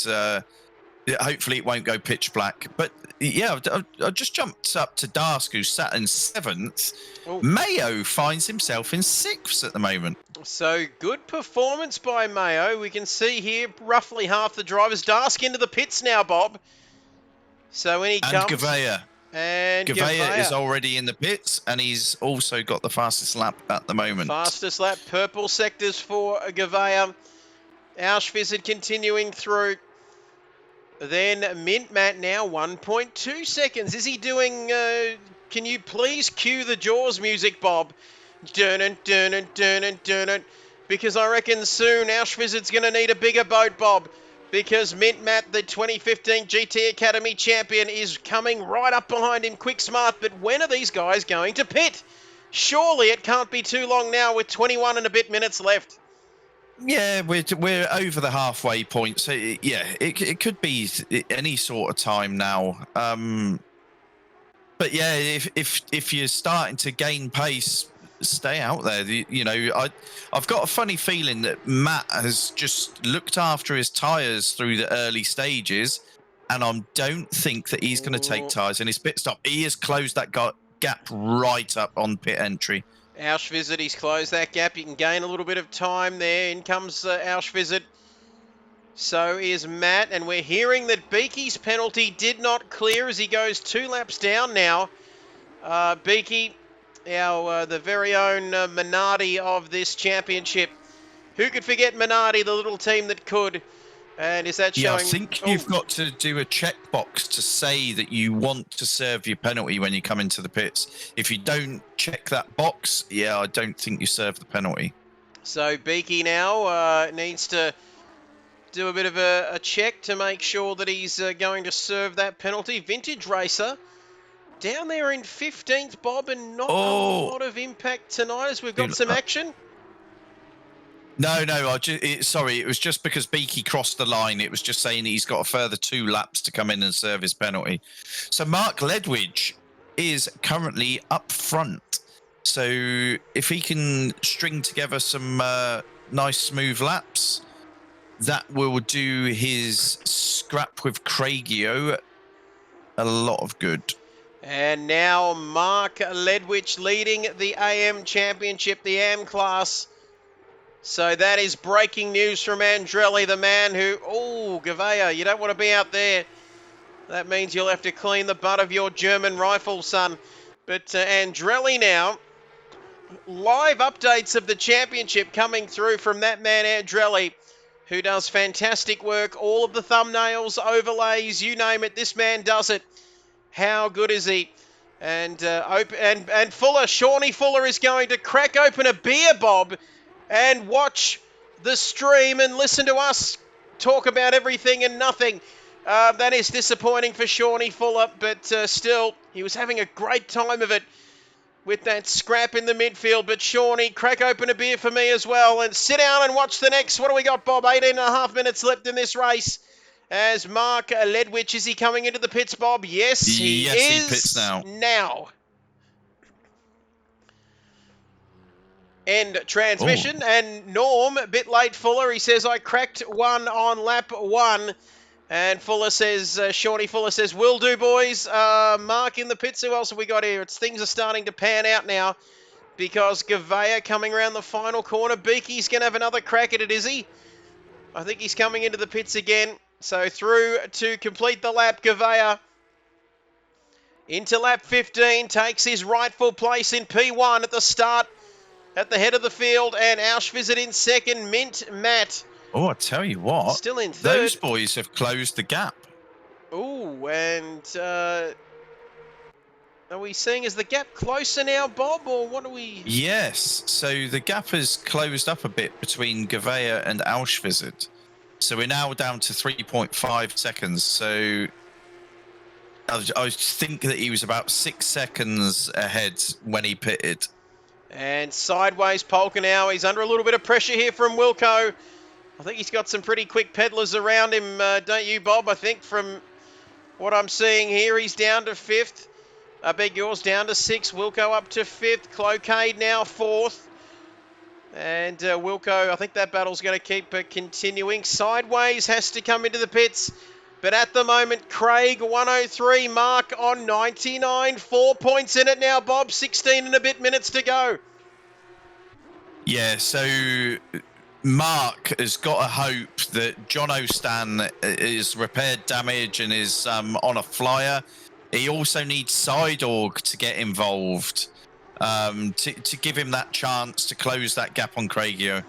hopefully it won't go pitch black. But yeah, I just jumped up to Dask, who sat in 7th. Oh. Mayo finds himself in 6th at the moment. So good performance by Mayo. We can see here roughly half the drivers. Dask into the pits now, Bob. So in he comes. Gavea. And Gavea is already in the pits, and he's also got the fastest lap at the moment. Fastest lap, purple sectors for Gavea. Auschwitz continuing through. Then Mint Matt now 1.2 seconds. Is he doing... can you please cue the Jaws music, Bob? Dun-dun, dun-dun, dun-dun, dun-dun. Because I reckon soon Auschwitz going to need a bigger boat, Bob. Because Mint Matt, the 2015 GT Academy champion, is coming right up behind him, quick smart. But when are these guys going to pit? Surely it can't be too long now with 21 and a bit minutes left. Yeah, we're over the halfway point, so yeah, it could be any sort of time now. But yeah, if you're starting to gain pace, stay out there. You know, I've got a funny feeling that Matt has just looked after his tyres through the early stages, and I don't think that he's going to take tyres in his pit stop. He has closed that gap right up on pit entry. Auschwitz, he's closed that gap. You can gain a little bit of time there. In comes Auschwitz. So is Matt, and we're hearing that Beaky's penalty did not clear as he goes 2 laps down now. Beaky, the very own Minardi of this championship. Who could forget Minardi, the little team that could? And is that showing? Yeah, I think you've got to do a checkbox to say that you want to serve your penalty when you come into the pits. If you don't check that box, yeah, I don't think you serve the penalty. So Beaky now needs to do a bit of a check to make sure that he's going to serve that penalty. Vintage Racer down there in 15th, Bob, and not a lot of impact tonight as we've got some action. No, sorry, it was just because Beaky crossed the line. It was just saying he's got a further 2 laps to come in and serve his penalty. So Mark Ledwidge is currently up front. So if he can string together some nice smooth laps, that will do his scrap with Craigio a lot of good. And now Mark Ledwidge leading the AM Championship, the AM class. So that is breaking news from Andrelli, the man who... Oh, Gavea, you don't want to be out there. That means you'll have to clean the butt of your German rifle, son. But Andrelli now, live updates of the championship coming through from that man Andrelli, who does fantastic work. All of the thumbnails, overlays, you name it, this man does it. How good is he? And Fuller, Shawnee Fuller is going to crack open a beer, Bob, and watch the stream and listen to us talk about everything and nothing. That is disappointing for Shawnee Fuller, but still, he was having a great time of it with that scrap in the midfield. But Shawnee, crack open a beer for me as well, and sit down and watch the next. What do we got, Bob? 18.5 minutes left in this race. As Mark Ledwidge, is he coming into the pits, Bob? Yes, he is. He pits now. End transmission. And Norm, a bit late, Fuller. He says, I cracked one on lap 1. And Fuller says, Shawnee Fuller says, will do, boys. Mark in the pits. Who else have we got here? Things are starting to pan out now because Gavea coming around the final corner. Beaky's going to have another crack at it, is he? I think he's coming into the pits again. So through to complete the lap, Gavea into lap 15, takes his rightful place in P1 at the start, at the head of the field, and Auschwitz in second, Mint Matt. Oh, I tell you what. Still in third. Those boys have closed the gap. Oh, and are we seeing? Is the gap closer now, Bob, or what are we? Yes, so the gap has closed up a bit between Gavea and Auschwitz. So we're now down to 3.5 seconds. So I think that he was about 6 seconds ahead when he pitted. And sideways Polka now. He's under a little bit of pressure here from Wilco. I think he's got some pretty quick peddlers around him, don't you, Bob? I think from what I'm seeing here, he's down to 5th. I beg yours, down to 6th. Wilco up to 5th. Cloquet now 4th. And Wilco, I think that battle's going to keep continuing. Sideways has to come into the pits. But at the moment, Craig, 103, Mark on 99. 4 points in it now, Bob. 16 and a bit minutes to go. Yeah, so Mark has got to hope that John O'Stan is repaired damage and is on a flyer. He also needs Sidorg to get involved to give him that chance to close that gap on Craigio.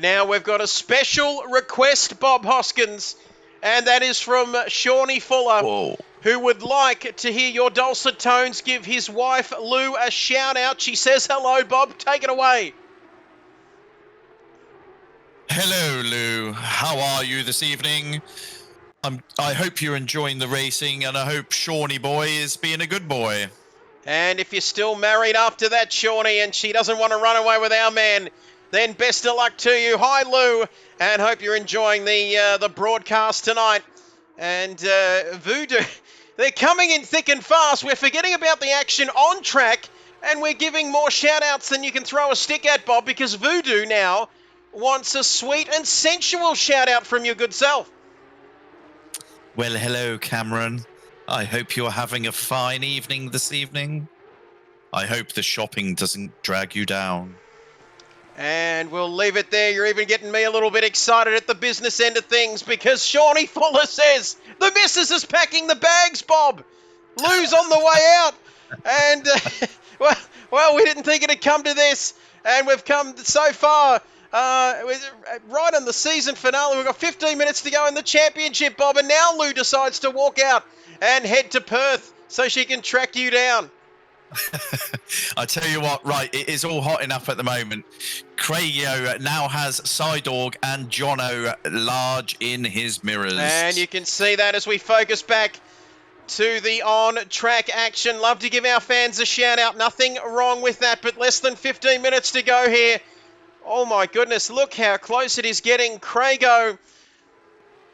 Now we've got a special request, Bob Hoskins, and that is from Shawnee Fuller, Whoa. who would like to hear your dulcet tones give his wife Lou a shout out. She says hello, Bob. Take it away. Hello, Lou. How are you this evening? I hope you're enjoying the racing, and I hope Shawnee boy is being a good boy. And if you're still married after that, Shawnee, and she doesn't want to run away with our man, then best of luck to you. Hi, Lou, and hope you're enjoying the broadcast tonight. And Voodoo, they're coming in thick and fast. We're forgetting about the action on track, and we're giving more shout-outs than you can throw a stick at, Bob, because Voodoo now wants a sweet and sensual shout-out from your good self. Well, hello, Cameron. I hope you're having a fine evening this evening. I hope the shopping doesn't drag you down. And we'll leave it there. You're even getting me a little bit excited at the business end of things because Shawnee Fuller says the missus is packing the bags, Bob. Lou's on the way out. And, well, we didn't think it'd come to this. And we've come so far. Right on the season finale. We've got 15 minutes to go in the championship, Bob. And now Lou decides to walk out and head to Perth so she can track you down. I tell you what, right, it is all hot enough at the moment. Craigio now has Sidorg and Jono large in his mirrors. And you can see that as we focus back to the on-track action. Love to give our fans a shout-out. Nothing wrong with that, but less than 15 minutes to go here. Oh, my goodness, look how close it is getting. Craigo,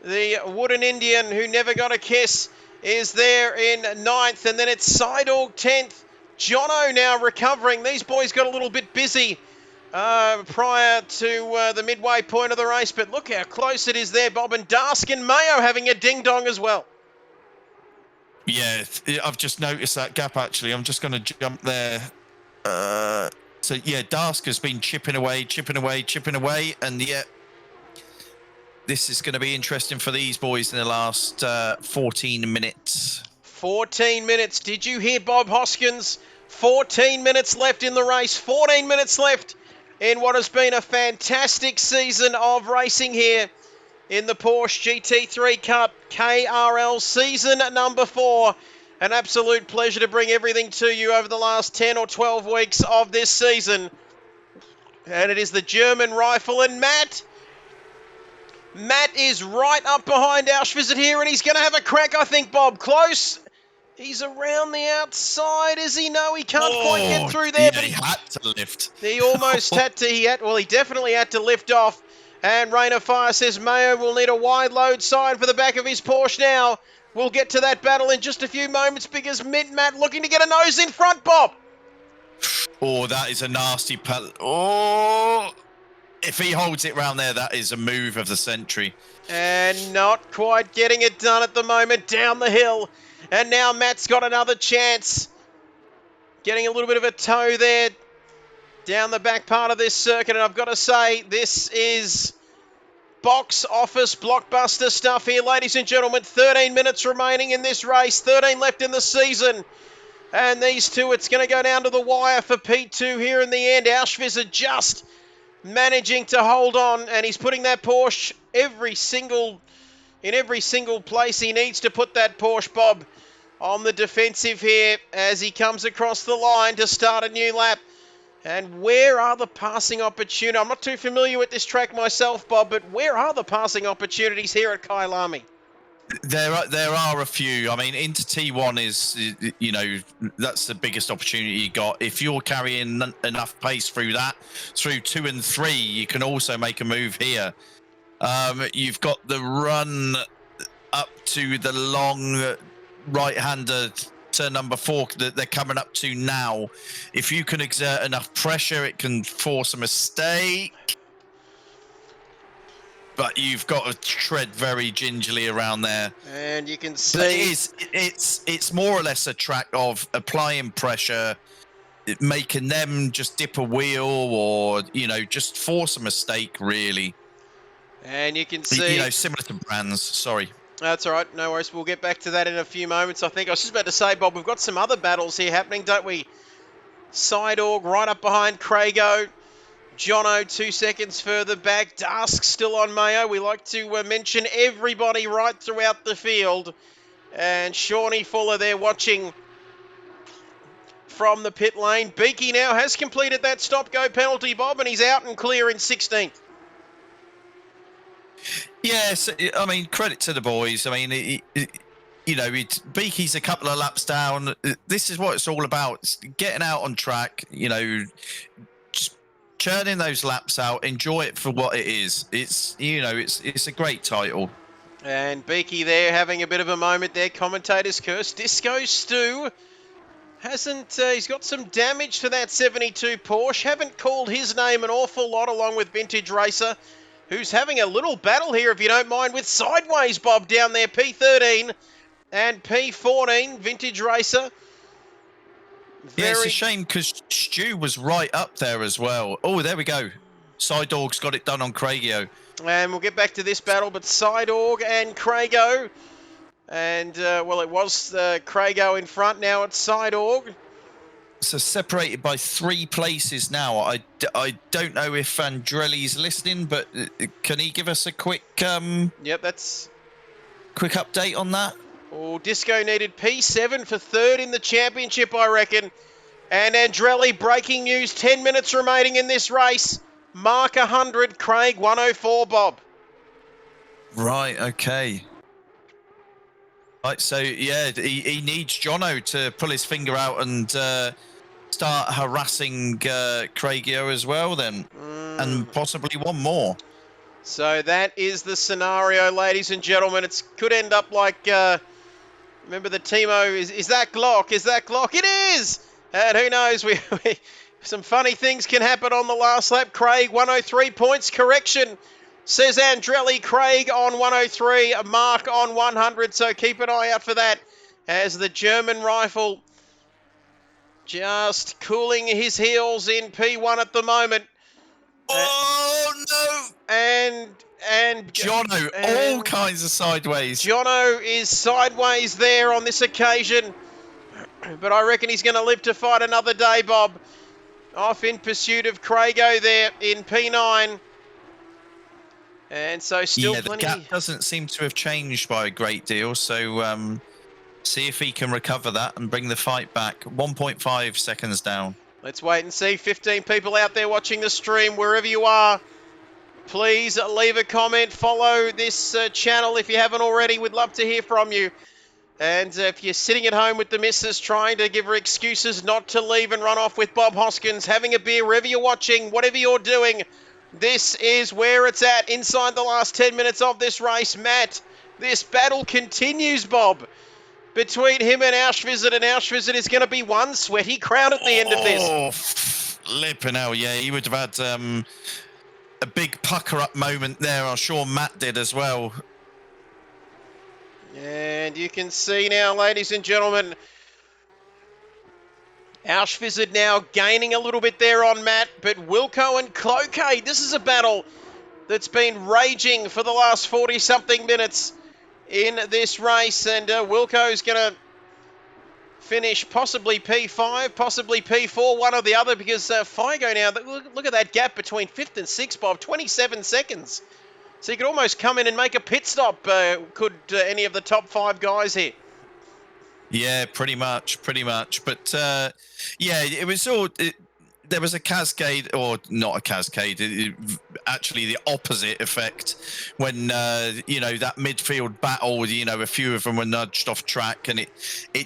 the wooden Indian who never got a kiss, is there in 9th, and then it's Sidorg 10th. Jono now recovering. These boys got a little bit busy prior to the midway point of the race, but look how close it is there, Bob. And Dask and Mayo having a ding-dong as well. Yeah, I've just noticed that gap, actually. I'm just going to jump there. So, yeah, Dask has been chipping away, and yeah, this is going to be interesting for these boys in the last 14 minutes. 14 minutes. Did you hear Bob Hoskins? 14 minutes left in the race. 14 minutes left in what has been a fantastic season of racing here in the Porsche GT3 Cup KRL season number 4. An absolute pleasure to bring everything to you over the last 10 or 12 weeks of this season. And it is the German rifle, and Matt is right up behind Auschwitz here, and he's going to have a crack, I think, Bob. Close. He's around the outside, is he? No, he can't quite get through there. Yeah, but he had to lift. He almost had to. He definitely had to lift off. And Rain of Fire says Mayo will need a wide load sign for the back of his Porsche now. We'll get to that battle in just a few moments because Mint Matt looking to get a nose in front, Bob. Oh, that is a nasty pedal. Oh, if he holds it round there, that is a move of the century. And not quite getting it done at the moment down the hill. And now Matt's got another chance. Getting a little bit of a toe there down the back part of this circuit. And I've got to say, this is box office blockbuster stuff here, ladies and gentlemen. 13 minutes remaining in this race. 13 left in the season. And these two, it's going to go down to the wire for P2 here in the end. Auschwitz are just managing to hold on. And he's putting that Porsche in every single place he needs to put that Porsche, Bob. on the defensive here as he comes across the line to start a new lap. And where are the passing opportunities? I'm not too familiar with this track myself, Bob, but where are the passing opportunities here at Kyalami? There are a few. I mean, into T1 is, you know, that's the biggest opportunity you got. If you're carrying enough pace through that, through 2 and 3, you can also make a move here. You've got the run up to the long right-hander turn number 4 that they're coming up to now. If you can exert enough pressure, it can force a mistake. But you've got to tread very gingerly around there. And you can see... But it's more or less a track of applying pressure, making them just dip a wheel or, you know, just force a mistake, really. And you can see... You know, similar to Brands, sorry. That's all right, no worries. We'll get back to that in a few moments. I think I was just about to say, Bob, we've got some other battles here happening, don't we? Sideorg right up behind Crago. Jono 2 seconds further back. Dask still on Mayo. We like to mention everybody right throughout the field. And Shawnee Fuller there watching from the pit lane. Beaky now has completed that stop-go penalty, Bob, and he's out and clear in 16th. Yes, I mean, credit to the boys. I mean, you know, Beaky's a couple of laps down. This is what it's all about. It's getting out on track, you know, just churning those laps out. Enjoy it for what it is. It's, you know, it's a great title. And Beaky there having a bit of a moment there. Commentator's curse. Disco Stu hasn't, he's got some damage to that 72 Porsche. Haven't called his name an awful lot along with Vintage Racer, who's having a little battle here, if you don't mind, with Sideways Bob down there, P13 and P14, Vintage Racer. Yeah, it's a shame because Stu was right up there as well. Oh, there we go. Sideorg's got it done on Cragio. And we'll get back to this battle, but Sideorg and Crago. And, well, it was Crago in front, now it's Sideorg. So separated by 3 places now. I don't know if Andrelli's listening, but can he give us a quick Yep, that's quick update on that? Oh, Disco needed P7 for 3rd in the championship, I reckon. And Andrelli, breaking news, 10 minutes remaining in this race. Mark 100, Craig 104, Bob. Right, okay. Right, so yeah, he needs Jono to pull his finger out and start harassing Craigio as well then, and possibly one more. So that is the scenario, ladies and gentlemen. It could end up like, remember the Timo, is that Glock? Is that Glock? It is! And who knows, we some funny things can happen on the last lap. Craig, 103 points, correction, says Andrelli. Craig on 103, Mark on 100, so keep an eye out for that as the German rifle just cooling his heels in P1 at the moment. Oh, no! And Jono, all kinds of sideways. Jono is sideways there on this occasion, but I reckon he's going to live to fight another day, Bob. Off in pursuit of Crago there in P9. And so still plenty... the gap doesn't seem to have changed by a great deal, so see if he can recover that and bring the fight back. 1.5 seconds down. Let's wait and see. 15 people out there watching the stream, wherever you are. Please leave a comment. Follow this channel if you haven't already. We'd love to hear from you. And if you're sitting at home with the missus trying to give her excuses not to leave and run off with Bob Hoskins, having a beer, wherever you're watching, whatever you're doing, this is where it's at inside the last 10 minutes of this race. Matt, this battle continues, Bob, between him and Auschwitz, and Auschwitz is going to be one sweaty crowd at the end of this. Oh, flipping hell, yeah. He would have had a big pucker-up moment there. I'm sure Matt did as well. And you can see now, ladies and gentlemen, Auschwitz now gaining a little bit there on Matt, but Wilco and Cloquet, this is a battle that's been raging for the last 40-something minutes in this race, and Wilco's going to finish possibly P5, possibly P4, one or the other, because Figo now, look at that gap between 5th and 6th, Bob, 27 seconds. So you could almost come in and make a pit stop, could any of the top 5 guys here. Yeah, pretty much. But yeah, it was all. There was a cascade, or not a cascade. Actually, the opposite effect when that midfield battle. A few of them were nudged off track, and it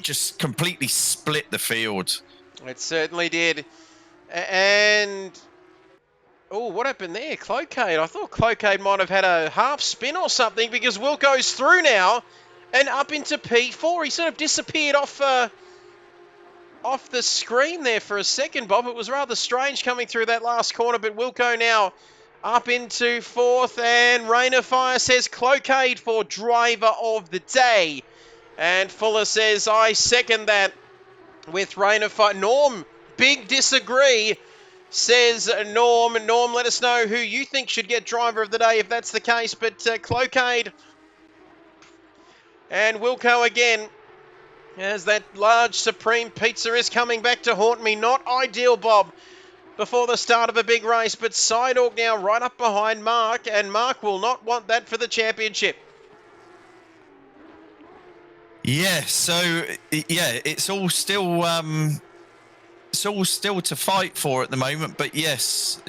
just completely split the field. It certainly did. And oh, what happened there? Cloquet. I thought Cloquet might have had a half spin or something because Wilco's through now and up into P4. He sort of disappeared off the screen there for a second, Bob. It was rather strange coming through that last corner, but Wilco now up into fourth, and Rain of Fire says Cloquet for driver of the day. And Fuller says, I second that with Rain of Fire. Norm, big disagree, says Norm. Norm, let us know who you think should get driver of the day if that's the case. But Cloquet and Wilco again, as that large Supreme Pizza is coming back to haunt me. Not ideal, Bob, before the start of a big race. But Sidorg now right up behind Mark, and Mark will not want that for the championship. Yeah, so yeah, it's all still to fight for at the moment. But yes,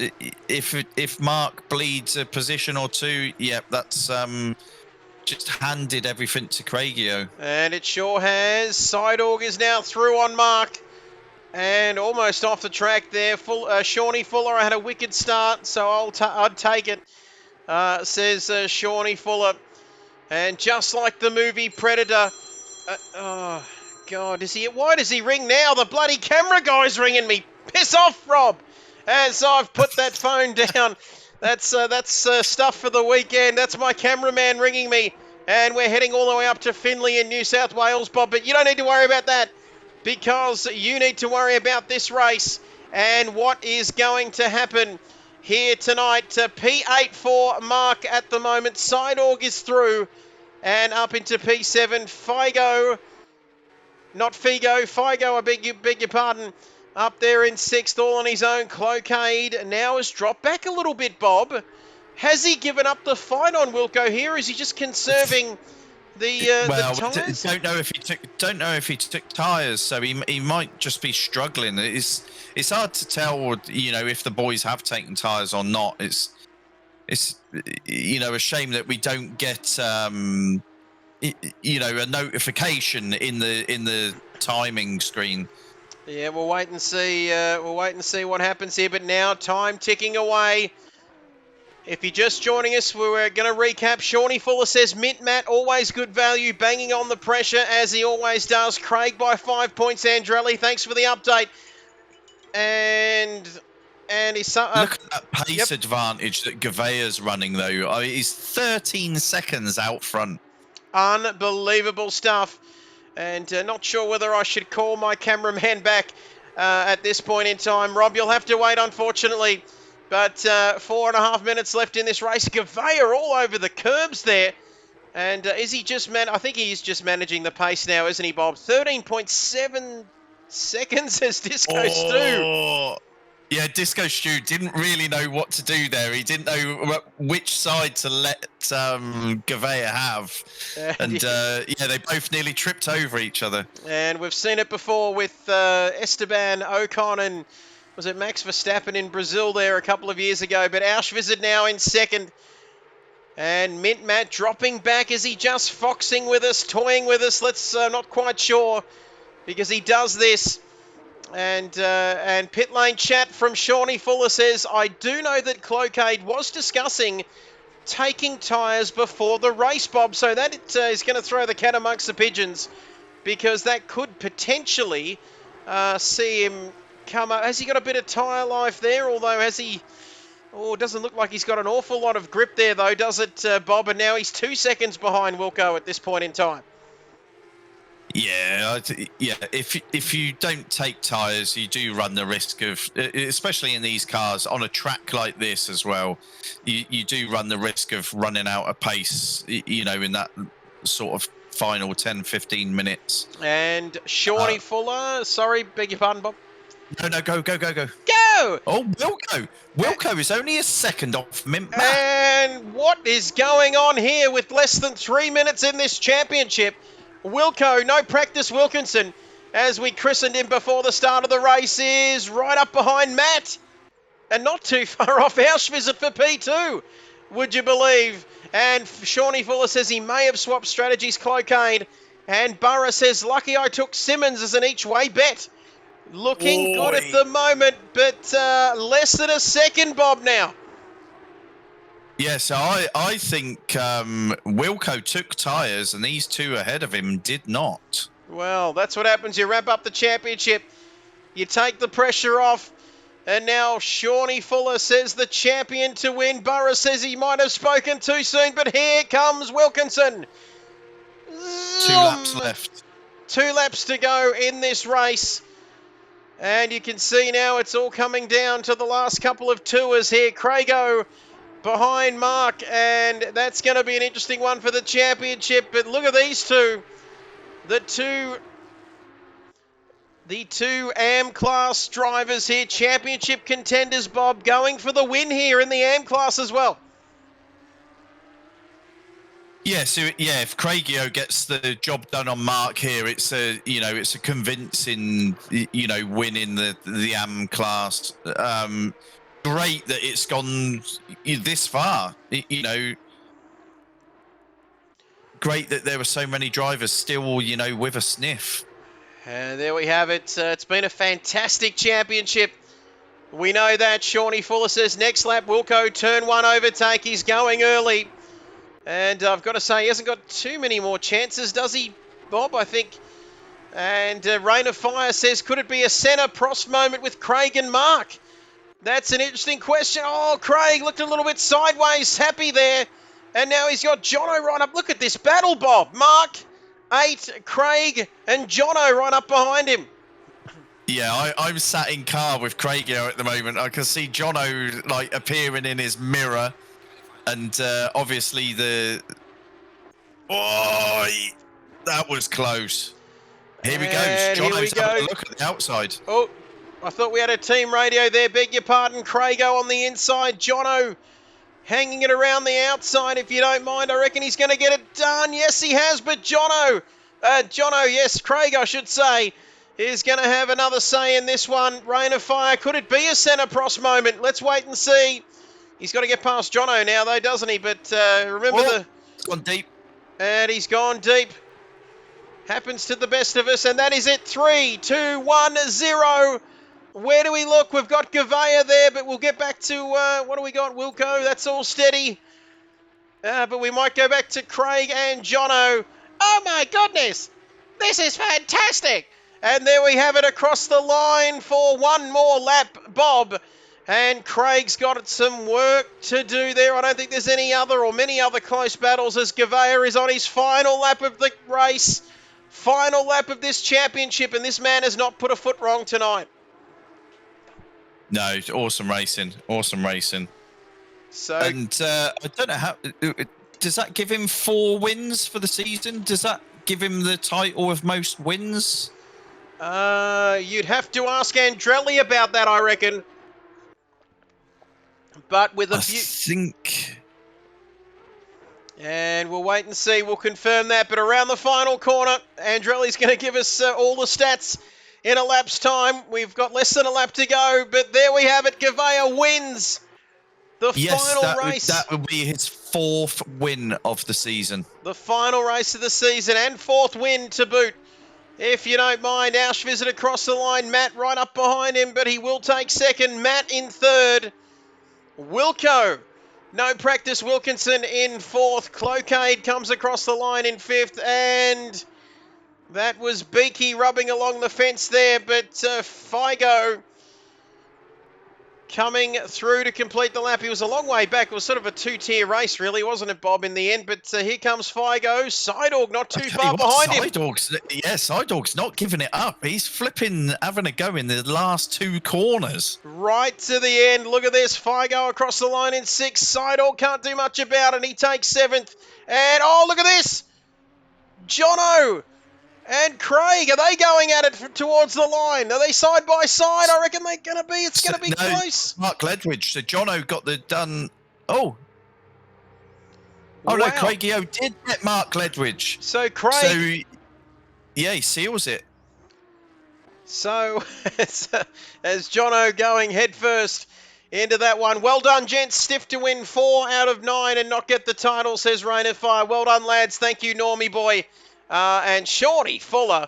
if Mark bleeds a position or two, yeah, that's just handed everything to Craigio. And it sure has. Sidorg is now through on Mark and almost off the track there. Shawnee Fuller had a wicked start, so I'd take it, says Shawnee Fuller. And just like the movie Predator, oh, God, why does he ring now? The bloody camera guy's ringing me. Piss off, Rob, as I've put that phone down. That's stuff for the weekend. That's my cameraman ringing me. And we're heading all the way up to Finley in New South Wales, Bob. But you don't need to worry about that, because you need to worry about this race and what is going to happen here tonight. P8 for Mark at the moment. Sidorg is through and up into P7. Figo, I beg your pardon, up there in sixth, all on his own. Cloquet now has dropped back a little bit, Bob. Has he given up the fight on Wilco here? Is he just conserving the tyres? Don't know if he took tyres, so he might just be struggling. It's hard to tell, if the boys have taken tyres or not. It's a shame that we don't get a notification in the timing screen. Yeah, we'll wait and see. What happens here. But now, time ticking away. If you're just joining us, we're going to recap. Shawnee Fuller says, Mint Matt, always good value, banging on the pressure, as he always does. Craig by 5 points. Andrelli, thanks for the update. And he's... Look at that pace advantage that Gavea's running, though. He's 13 seconds out front. Unbelievable stuff. And not sure whether I should call my cameraman back at this point in time. Rob, you'll have to wait, unfortunately. But 4.5 minutes left in this race. Gavea all over the curbs there. And is he just I think he is just managing the pace now, isn't he, Bob? 13.7 seconds as Disco Stu. Yeah, Disco Stu didn't really know what to do there. He didn't know which side to let Gavea have. And they both nearly tripped over each other. And we've seen it before with Esteban Ocon and was it Max Verstappen in Brazil there a couple of years ago. But Auschwitz now in second. And Mint Matt dropping back. Is he just foxing with us, toying with us? Let's not quite sure, because he does this. And pit lane chat from Shawnee Fuller says, I do know that Cloquet was discussing taking tyres before the race, Bob. So that is going to throw the cat amongst the pigeons, because that could potentially see him come up. Has he got a bit of tyre life there? Although, has he... Oh, it doesn't look like he's got an awful lot of grip there, though, does it, Bob? And now he's 2 seconds behind Wilco at this point in time. Yeah. If you don't take tyres, you do run the risk of, especially in these cars on a track like this as well, you do run the risk of running out of pace, in that sort of final 10-15 minutes. And Shawnee Fuller, sorry, beg your pardon, Bob. No, go. Go! Oh, Wilco is only a second off Mint Matt. And what is going on here with less than 3 minutes in this championship? Wilco, no practice Wilkinson, as we christened him before the start of the race, is right up behind Matt. And not too far off Auschwitz for P2, would you believe? And Shawnee Fuller says he may have swapped strategies, Clocaid. And Burra says, lucky I took Simmons as an each-way bet. Looking good at the moment, but less than a second, Bob, now. Yes, I think Wilco took tyres and these two ahead of him did not. Well, that's what happens. You wrap up the championship. You take the pressure off. And now Shawnee Fuller says the champion to win. Burra says he might have spoken too soon, but here comes Wilkinson. 2 laps left. 2 laps to go in this race. And you can see now it's all coming down to the last couple of tours here. Craigo behind Mark, and that's going to be an interesting one for the championship. But look at these two. The two AM class drivers here, championship contenders, Bob, going for the win here in the AM class as well. Yeah, so yeah, if Craigio gets the job done on Mark here, it's a convincing win in the AM class. Great that it's gone this far. Great that there were so many drivers still with a sniff. And there we have it. It's been a fantastic championship. We know that. Shawnee Fuller says next lap, Wilco, turn 1 overtake. He's going early. And I've got to say, he hasn't got too many more chances, does he, Bob? I think. And Rain of Fire says, could it be a Senna Prost moment with Craig and Mark? That's an interesting question. Oh, Craig looked a little bit sideways, happy there. And now he's got Jono right up. Look at this battle, Bob. Mark, 8, Craig, and Jono right up behind him. Yeah, I'm sat in car with Craigio at the moment. I can see Jono appearing in his mirror. And obviously that was close. Here he goes. Jono's having a look at the outside. Oh, I thought we had a team radio there. Beg your pardon. Craigo on the inside. Jono hanging it around the outside, if you don't mind. I reckon he's going to get it done. Yes, he has. But Craig, I should say, is going to have another say in this one. Rain of Fire. Could it be a Senna Prost moment? Let's wait and see. He's got to get past Jono now, though, doesn't he? But remember It's gone deep. And he's gone deep. Happens to the best of us, and that is it. 3, 2, 1, 0. Where do we look? We've got Gavea there, but we'll get back to, what do we got? Wilco, that's all steady. But we might go back to Craig and Jono. Oh, my goodness. This is fantastic. And there we have it across the line for one more lap, Bob. And Craig's got some work to do there. I don't think there's any other or many other close battles as Gavea is on his final lap of the race. Final lap of this championship, and this man has not put a foot wrong tonight. No, it's awesome racing. Awesome racing. So, and I don't know how... Does that give him 4 wins for the season? Does that give him the title of most wins? You'd have to ask Andrelli about that, I reckon. But with a few... I think... And we'll wait and see. We'll confirm that. But around the final corner, Andrelli's going to give us all the stats in a lap's time. We've got less than a lap to go. But there we have it. Gavea wins the final race. That would be his 4th win of the season. The final race of the season and 4th win to boot. If you don't mind, Auschwitz across the line. Matt right up behind him, but he will take second. Matt in 3rd. Wilco, no practice. Wilkinson in 4th. Clocaid comes across the line in 5th. And that was Beaky rubbing along the fence there. But Figo coming through to complete the lap. He was a long way back. It was sort of a 2-tier race, really, wasn't it, Bob, in the end? But here comes Figo. Sidorg not too far behind him. Sidorg's not giving it up. He's having a go in the last 2 corners. Right to the end. Look at this. Figo across the line in 6th. Sidorg can't do much about it. He takes 7th. And, oh, look at this. Jono and Craig, are they going at it towards the line? Are they side by side? I reckon they're going to be. It's going to be close. Mark Ledwidge. So Jono got the done. Oh. Oh, wow. No, Craigio did get Mark Ledwidge. So Craig Yeah, he seals it. So, as Jono going headfirst into that one. Well done, gents. Stiff to win 4 out of 9 and not get the title, says Rain of Fire. Well done, lads. Thank you, Normie Boy. And Shorty Fuller.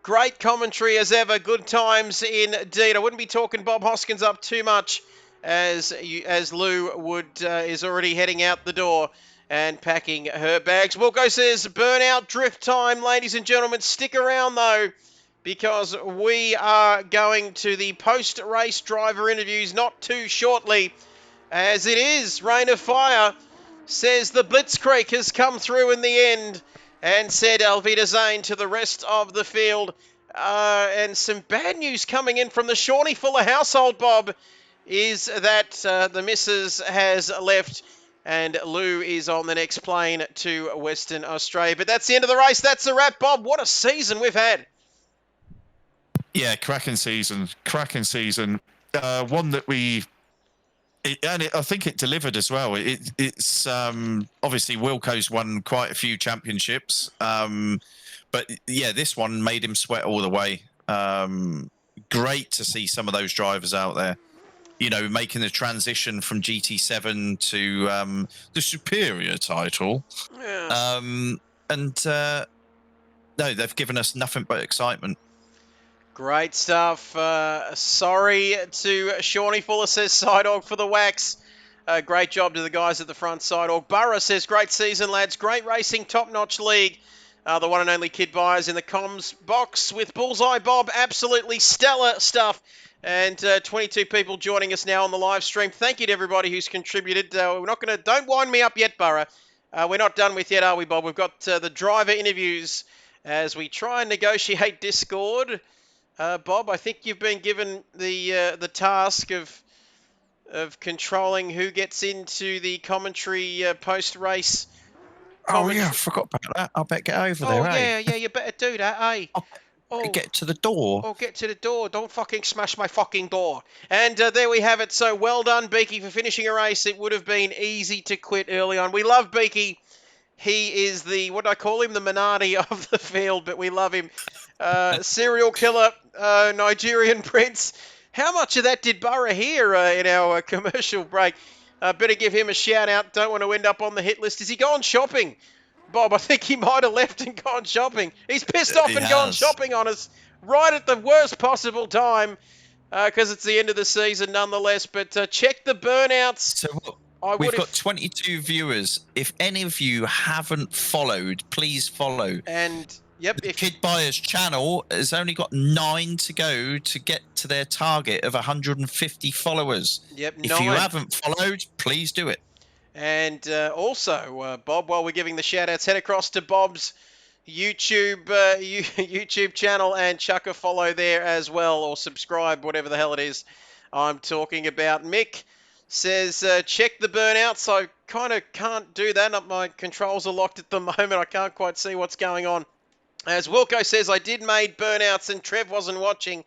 Great commentary as ever. Good times indeed. I wouldn't be talking Bob Hoskins up too much as Lou is already heading out the door and packing her bags. Wilco says, burnout drift time, ladies and gentlemen. Stick around, though, because we are going to the post-race driver interviews not too shortly, as it is Rain of Fire says the Blitzkrieg has come through in the end and said Alvita Zane to the rest of the field. And some bad news coming in from the Shawnee Fuller household, Bob, is that the missus has left and Lou is on the next plane to Western Australia. But that's the end of the race. That's a wrap, Bob. What a season we've had. Yeah, cracking season. One that I think it delivered as well. It's obviously Wilco's won quite a few championships, but yeah, this one made him sweat all the way. Great to see some of those drivers out there, making the transition from GT7 to the superior title. Yeah. No, they've given us nothing but excitement. Great stuff. Sorry to Shawnee Fuller, says Sidehawk for the wax. Great job to the guys at the front, Sidehawk. Burra says, great season, lads. Great racing, top-notch league. The one and only Kid Byers in the comms box with Bullseye Bob. Absolutely stellar stuff. And 22 people joining us now on the live stream. Thank you to everybody who's contributed. Don't wind me up yet, Burra. We're not done with yet, are we, Bob? We've got the driver interviews as we try and negotiate Discord. Bob, I think you've been given the task of controlling who gets into the commentary post-race. Oh yeah, I forgot about that. I better get over there. Yeah, you better do that, eh? Get to the door. Oh, get to the door. Don't fucking smash my fucking door. And there we have it. So well done, Beaky, for finishing a race. It would have been easy to quit early on. We love Beaky. He is what do I call him? The Minardi of the field, but we love him. Serial killer, Nigerian prince. How much of that did Burra hear in our commercial break? Better give him a shout out. Don't want to end up on the hit list. Is he gone shopping? Bob, I think he might have left and gone shopping. He's pissed off and gone shopping on us right at the worst possible time because it's the end of the season nonetheless. But check the burnouts. So we've got 22 viewers. If any of you haven't followed, please follow. And yep, the Kid Byers channel has only got 9 to go to get to their target of 150 followers. Yep, if you haven't followed, please do it. And also, Bob, while we're giving the shout-outs, head across to Bob's YouTube channel and chuck a follow there as well, or subscribe, whatever the hell it is I'm talking about. Mick says, check the burnouts. I kind of can't do that. My controls are locked at the moment. I can't quite see what's going on. As Wilco says, I did made burnouts and Trev wasn't watching.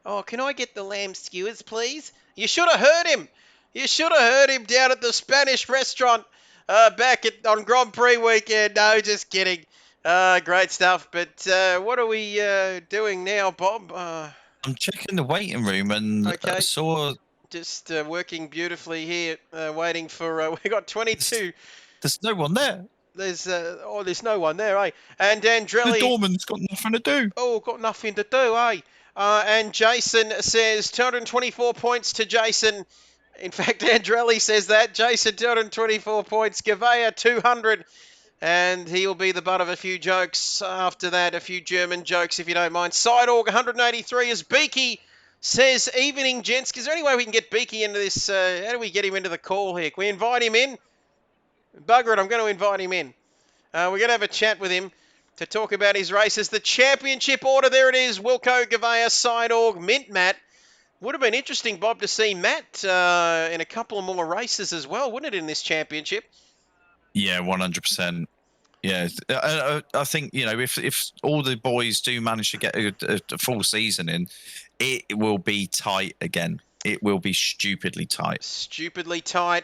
Oh, can I get the lamb skewers, please? You should have heard him. You should have heard him down at the Spanish restaurant back on Grand Prix weekend. No, just kidding. Great stuff. But what are we doing now, Bob? I'm checking the waiting room and I saw... Just working beautifully here, waiting for... we got 22. There's no one there. There's no one there, eh? And Andrelli... The doorman's got nothing to do. Oh, got nothing to do, eh? And Jason says 224 points to Jason. In fact, Andrelli says that. Jason, 224 points. Gavea, 200. And he'll be the butt of a few jokes after that. A few German jokes, if you don't mind. Sideorg, 183 is Beaky. Says, evening, gents. Is there any way we can get Beaky into this? How do we get him into the call here? Can we invite him in? Bugger it, I'm going to invite him in. We're going to have a chat with him to talk about his races. The championship order, there it is. Wilco, Gavea, Sideorg, Mint Matt. Would have been interesting, Bob, to see Matt in a couple of more races as well, wouldn't it, in this championship? Yeah, 100%. Yeah, I think, if all the boys do manage to get a full season in, it will be tight again. It will be stupidly tight. Stupidly tight.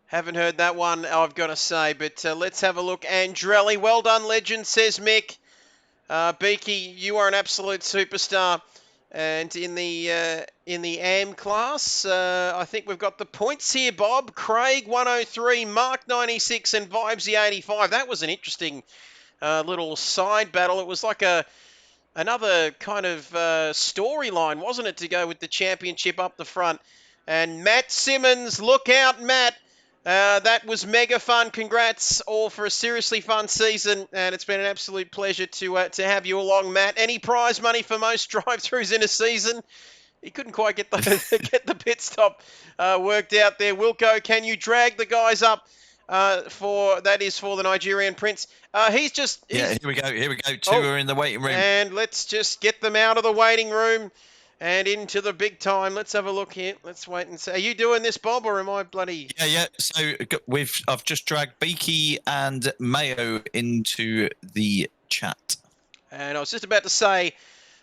Haven't heard that one, I've got to say. But let's have a look. Andrelli, well done, legend, says Mick. Beaky, you are an absolute superstar. And in the AM class, I think we've got the points here, Bob. Craig 103, Mark 96, and Vibesy 85. That was an interesting little side battle. It was like another kind of storyline, wasn't it, to go with the championship up the front. And Matt Simmons, look out, Matt. That was mega fun. Congrats all for a seriously fun season, and it's been an absolute pleasure to have you along, Matt. Any prize money for most drive-throughs in a season? He couldn't quite get the get the pit stop worked out there. Wilco, can you drag the guys up for the Nigerian Prince? Here we go. Here we go. Two are in the waiting room. And let's just get them out of the waiting room and into the big time. Let's have a look here. Let's wait and see. Are you doing this, Bob, or am I bloody... Yeah. So I've just dragged Beaky and Mayo into the chat. And I was just about to say,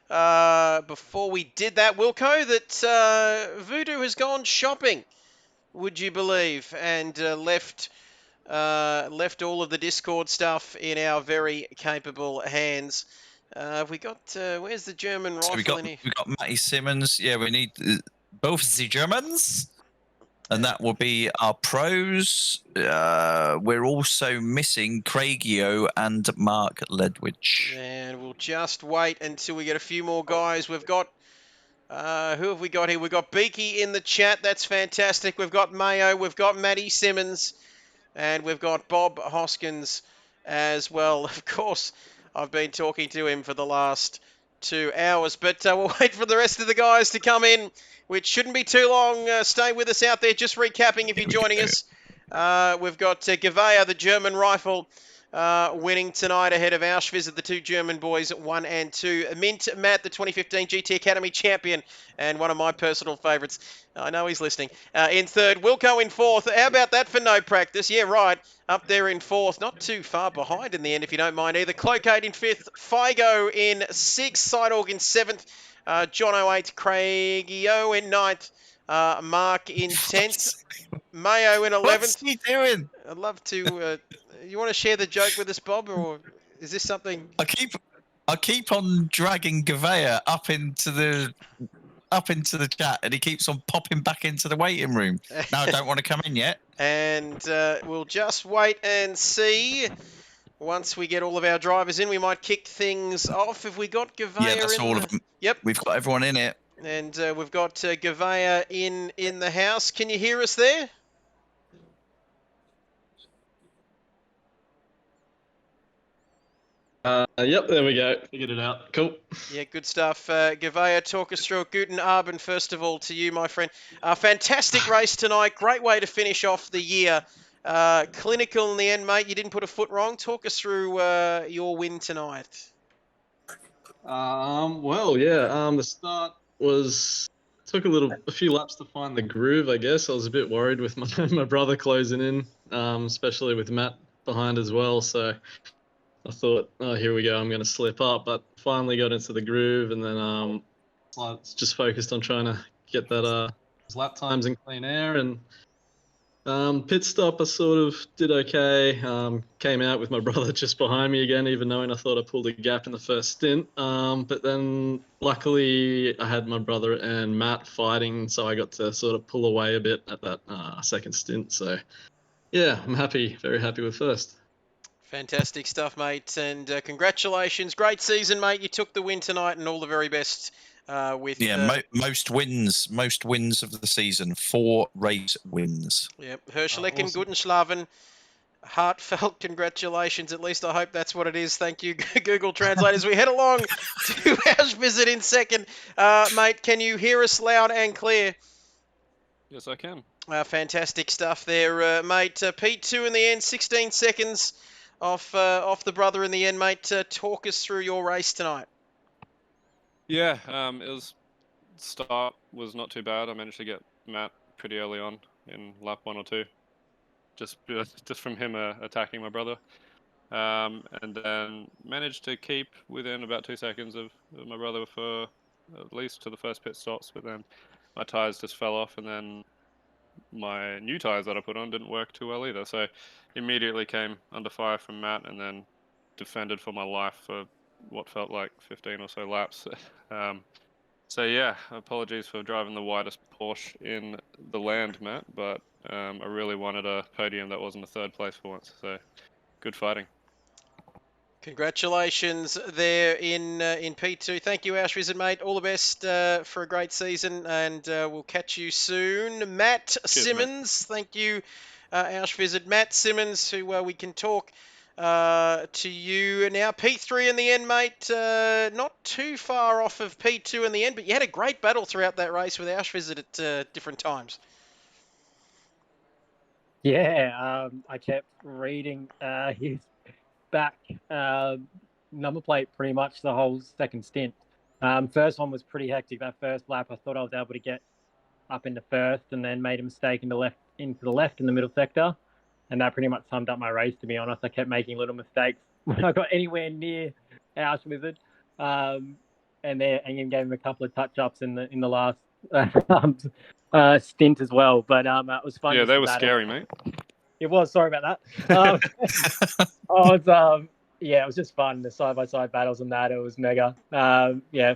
before we did that, Wilco, that Voodoo has gone shopping, would you believe, and left all of the Discord stuff in our very capable hands. We got where's the German rifle in here? We got Matty Simmons. Yeah, we need both the Germans, and that will be our pros. We're also missing Craigio and Mark Ledwidge. And we'll just wait until we get a few more guys. We've got who have we got here? We've got Beaky in the chat. That's fantastic. We've got Mayo. We've got Matty Simmons. And we've got Bob Hoskins as well. Of course, I've been talking to him for the last 2 hours. But we'll wait for the rest of the guys to come in, which shouldn't be too long. Stay with us out there. Just recapping if you're joining us. We've got Gavea, the German rifle, winning tonight ahead of Auschwitz, the two German boys, 1 and 2. Mint Matt, the 2015 GT Academy champion, and one of my personal favourites. I know he's listening. In third, Wilco in fourth. How about that for no practice? Yeah, right. Up there in fourth. Not too far behind in the end, if you don't mind either. Cloakade in fifth. Figo in sixth. Sidorg in seventh. John 08. Craigio in ninth. Mark in 10th. Mayo in 11th. What's he doing? I'd love to... you want to share the joke with us, Bob, or is this something... I keep on dragging Gavea up into the chat, and he keeps on popping back into the waiting room. No, I don't want to come in yet. And we'll just wait and see. Once we get all of our drivers in, we might kick things off. Have we got Gavea in? Yeah, that's all of them. Yep. We've got everyone in it. And we've got Gavea in the house. Can you hear us there? Yep, there we go. Figured it out. Cool. Yeah, good stuff. Gavea, talk us through it. Guten Abend, first of all, to you, my friend. Fantastic race tonight. Great way to finish off the year. Clinical in the end, mate. You didn't put a foot wrong. Talk us through your win tonight. Well, yeah. The start took a few laps to find the groove, I guess. I was a bit worried with my brother closing in, especially with Matt behind as well. So I thought, oh, here we go, I'm going to slip up, but finally got into the groove, and then just focused on trying to get that lap times in clean air, and pit stop I sort of did okay. Came out with my brother just behind me again, even knowing I thought I pulled a gap in the first stint. But then luckily I had my brother and Matt fighting, so I got to sort of pull away a bit at that second stint. So yeah, I'm happy, very happy with first. Fantastic stuff, mate, and congratulations. Great season, mate. You took the win tonight, and all the very best with... most wins of the season. 4 race wins. Yep, Herscheleck awesome. and Gutenschlaven. Heartfelt congratulations. At least I hope that's what it is. Thank you, Google Translate. As we head along to our visit in second. Mate, can you hear us loud and clear? Yes, I can. Fantastic stuff there, mate. P2 in the end, 16 seconds off the brother in the end, mate. Talk us through your race tonight. Yeah, start was not too bad. I managed to get Matt pretty early on in lap 1 or 2, just from him attacking my brother, and then managed to keep within about 2 seconds of my brother for at least to the first pit stops. But then my tires just fell off, and then my new tires that I put on didn't work too well either. So immediately came under fire from Matt, and then defended for my life for what felt like 15 or so laps. So yeah, apologies for driving the widest Porsche in the land, Matt, but I really wanted a podium that wasn't a third place for once. So good fighting. Congratulations there in P2. Thank you, Ash Wizard, mate. All the best for a great season, and we'll catch you soon. Matt Simmons, thank you, Ash Wizard. Matt Simmons, who we can talk to you now. P3 in the end, mate. Not too far off of P2 in the end, but you had a great battle throughout that race with Ash Wizard at different times. Yeah, I kept reading his back number plate pretty much the whole second stint. First one was pretty hectic. That first lap, I thought I was able to get up into first, and then made a mistake into the left in the middle sector, and that pretty much summed up my race. To be honest, I kept making little mistakes when I got anywhere near Ash Wizard, and gave him a couple of touch ups in the last stint as well. But it was fun. Yeah, they were scary, mate. It was. Sorry about that. It was just fun. The side-by-side battles and that, it was mega.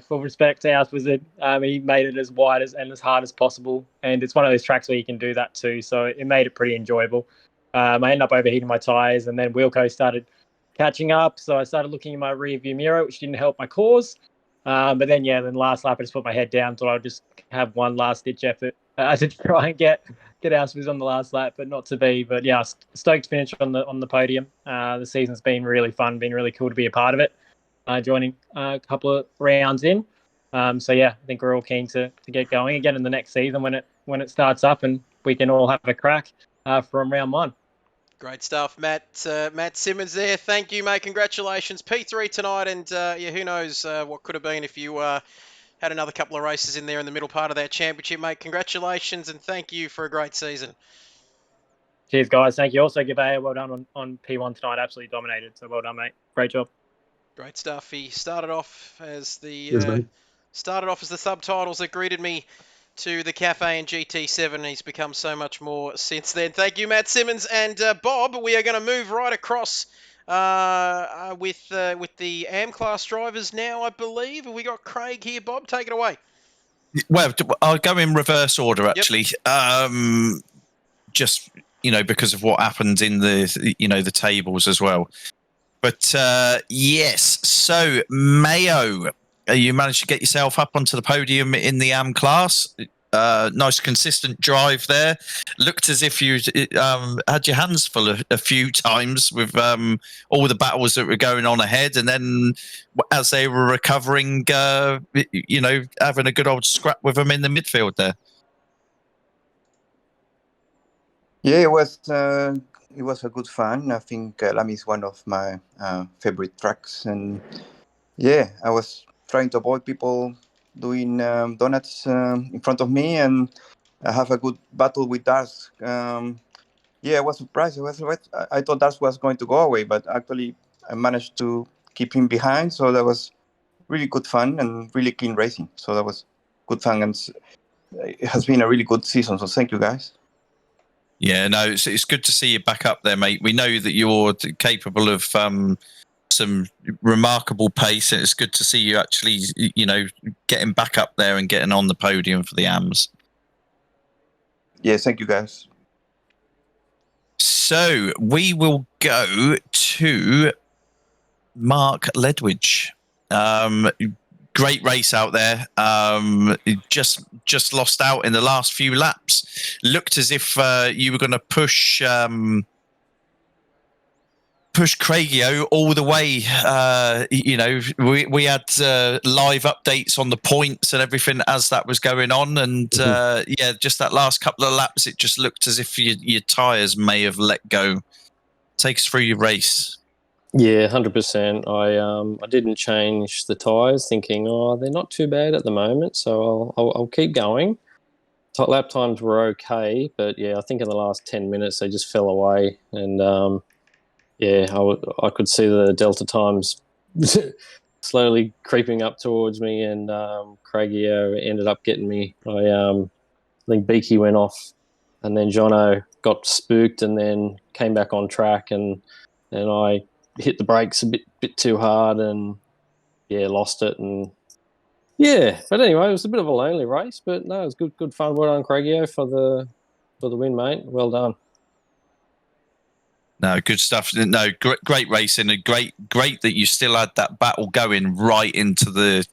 Full respect to House Wizard. He made it as wide and as hard as possible. And it's one of those tracks where you can do that too. So it made it pretty enjoyable. I ended up overheating my tyres, and then Wilco started catching up. So I started looking in my rear view mirror, which didn't help my cause. Then last lap, I just put my head down. Thought I'd just have one last-ditch effort to try and get House Wizard on the last lap, but not to be. But yeah, stoked to finish on the podium. The season's been really fun, been really cool to be a part of it. Joining a couple of rounds in. I think we're all keen to get going again in the next season when it starts up, and we can all have a crack from round one. Great stuff, Matt. Matt Simmons there. Thank you, mate. Congratulations. P3 tonight, and who knows what could have been if you had another couple of races in there in the middle part of that championship, mate. Congratulations, and thank you for a great season. Cheers, guys. Thank you. Also, Gavea, well done on P1 tonight. Absolutely dominated. So well done, mate. Great job. Great stuff. He started off as the subtitles that greeted me to the cafe in GT7. He's become so much more since then. Thank you, Matt Simmons. And Bob, we are going to move right across with the AM class drivers now, I believe. Have we got Craig here, Bob? Take it away. Well, I'll go in reverse order, actually. Yep. Just, because of what happened in the tables as well. But yes, so Mayo, you managed to get yourself up onto the podium in the AM class. Nice consistent drive there. Looked as if you had your hands full a few times with all the battles that were going on ahead, and then as they were recovering, having a good old scrap with them in the midfield there. Yeah, it was a good fun. I think Kyalami is one of my favorite tracks, and yeah, I was trying to avoid people doing donuts in front of me, and I have a good battle with Dars. I was surprised. I thought Dars was going to go away, but actually I managed to keep him behind. So that was really good fun and really clean racing. So that was good fun, and it has been a really good season. So thank you, guys. Yeah, no, it's good to see you back up there, mate. We know that you're capable of some remarkable pace, and it's good to see you actually, getting back up there and getting on the podium for the AMs. Yeah, thank you, guys. So we will go to Mark Ledwidge. Great race out there. Just lost out in the last few laps. Looked as if you were going to push Craigio all the way. We had live updates on the points and everything as that was going on, and just that last couple of laps, it just looked as if your tyres may have let go. Take us through your race. Yeah, 100%. I didn't change the tyres, thinking, they're not too bad at the moment, so I'll keep going. Lap times were okay, but yeah, I think in the last 10 minutes they just fell away, and I could see the delta times slowly creeping up towards me, and Craigio ended up getting me. I think Beaky went off, and then Jono got spooked, and then came back on track, and I hit the brakes a bit too hard, and lost it. And yeah, but anyway, it was a bit of a lonely race, but no, it was good fun. Well done, Craigio, for the win, mate. Well done. No, good stuff. No, great racing, and great that you still had that battle going right into the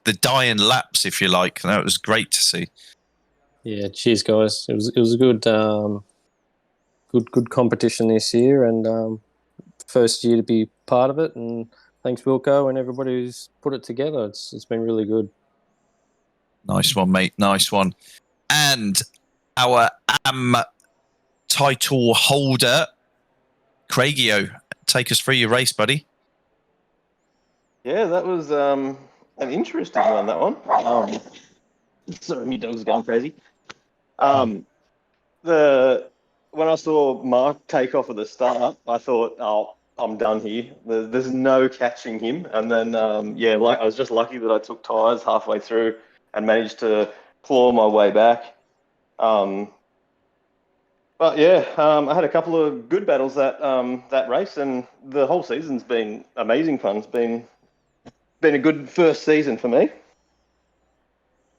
the dying laps, if you like. That was great to see. Yeah, cheers, guys. It was a good good competition this year, and first year to be part of it. And thanks, Wilco, and everybody who's put it together. It's been really good. Nice one, mate. Nice one. And our title holder, Craigio, take us through your race, buddy. Yeah, that was an interesting one, that one. Sorry, my dog's going crazy. When I saw Mark take off at the start, I thought, oh, I'm done here. There's no catching him. And then, I was just lucky that I took tyres halfway through and managed to claw my way back. But yeah, I had a couple of good battles that race, and the whole season's been amazing fun. It's been a good first season for me.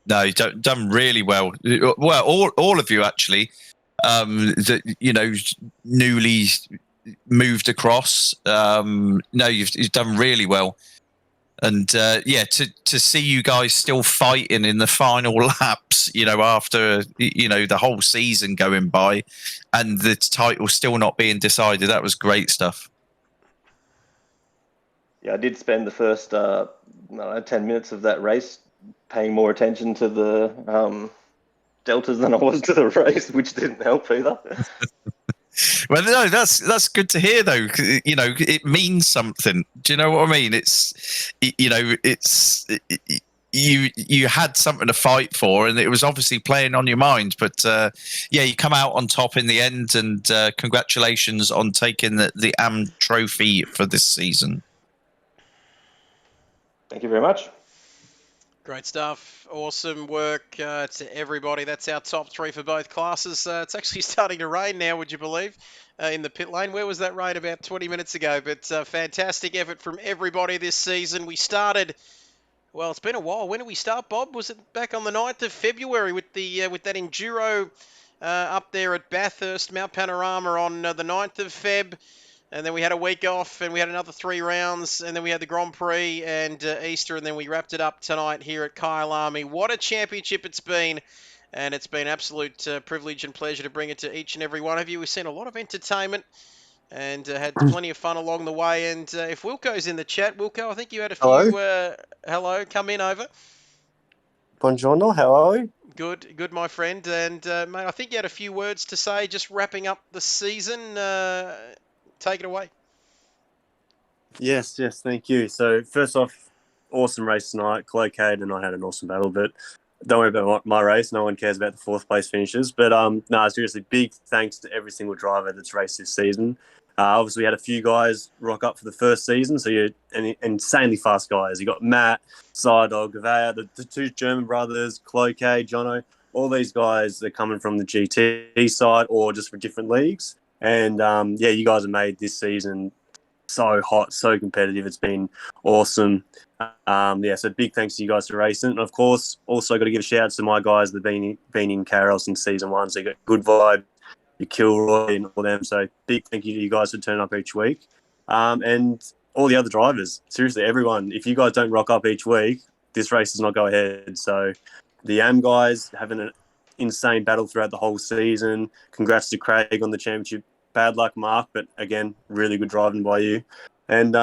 No, you've done really well. Well, all of you actually. Newly moved across. No, you've done really well. And to see you guys still fighting in the final laps, after the whole season going by, and the title still not being decided, that was great stuff. Yeah, I did spend the first 10 minutes of that race paying more attention to the deltas than I was to the race, which didn't help either. Well, no, that's good to hear, though. It means something. Do you know what I mean? You had something to fight for, and it was obviously playing on your mind. But you come out on top in the end, and congratulations on taking the AM trophy for this season. Thank you very much. Great stuff. Awesome work to everybody. That's our top three for both classes. It's actually starting to rain now, would you believe, in the pit lane. Where was that rain? About 20 minutes ago. But fantastic effort from everybody this season. We started, well, it's been a while. When did we start, Bob? Was it back on the 9th of February with with that enduro up there at Bathurst, Mount Panorama on the 9th of Feb? And then we had a week off, and we had another 3 rounds, and then we had the Grand Prix and Easter, and then we wrapped it up tonight here at Kyalami. What a championship it's been, and it's been absolute privilege and pleasure to bring it to each and every one of you. We've seen a lot of entertainment and had plenty of fun along the way. And if Wilco's in the chat, Wilco, I think you had a few... Hello, come in over. Buongiorno, how are you? Good, my friend. And, mate, I think you had a few words to say, just wrapping up the season. Take it away. Yes, thank you. So first off, awesome race tonight. Cloakade and I had an awesome battle, but don't worry about my race. No one cares about the 4th place finishes. But seriously, big thanks to every single driver that's raced this season. Obviously, we had a few guys rock up for the first season, so you're insanely fast guys. You got Matt, Sidog, Gavea, the 2 German brothers, Cloakade, Jono. All these guys are coming from the GT side or just for different leagues. And, you guys have made this season so hot, so competitive. It's been awesome. So big thanks to you guys for racing. And, of course, also got to give a shout-out to my guys that have been in KRL since season 1. So you got Good Vibe, you Kilroy and all them. So big thank you to you guys for turning up each week. And all the other drivers. Seriously, everyone, if you guys don't rock up each week, this race does not go ahead. So the AM guys having an insane battle throughout the whole season. Congrats to Craig on the championship. Bad luck, Mark, but again, really good driving by you. And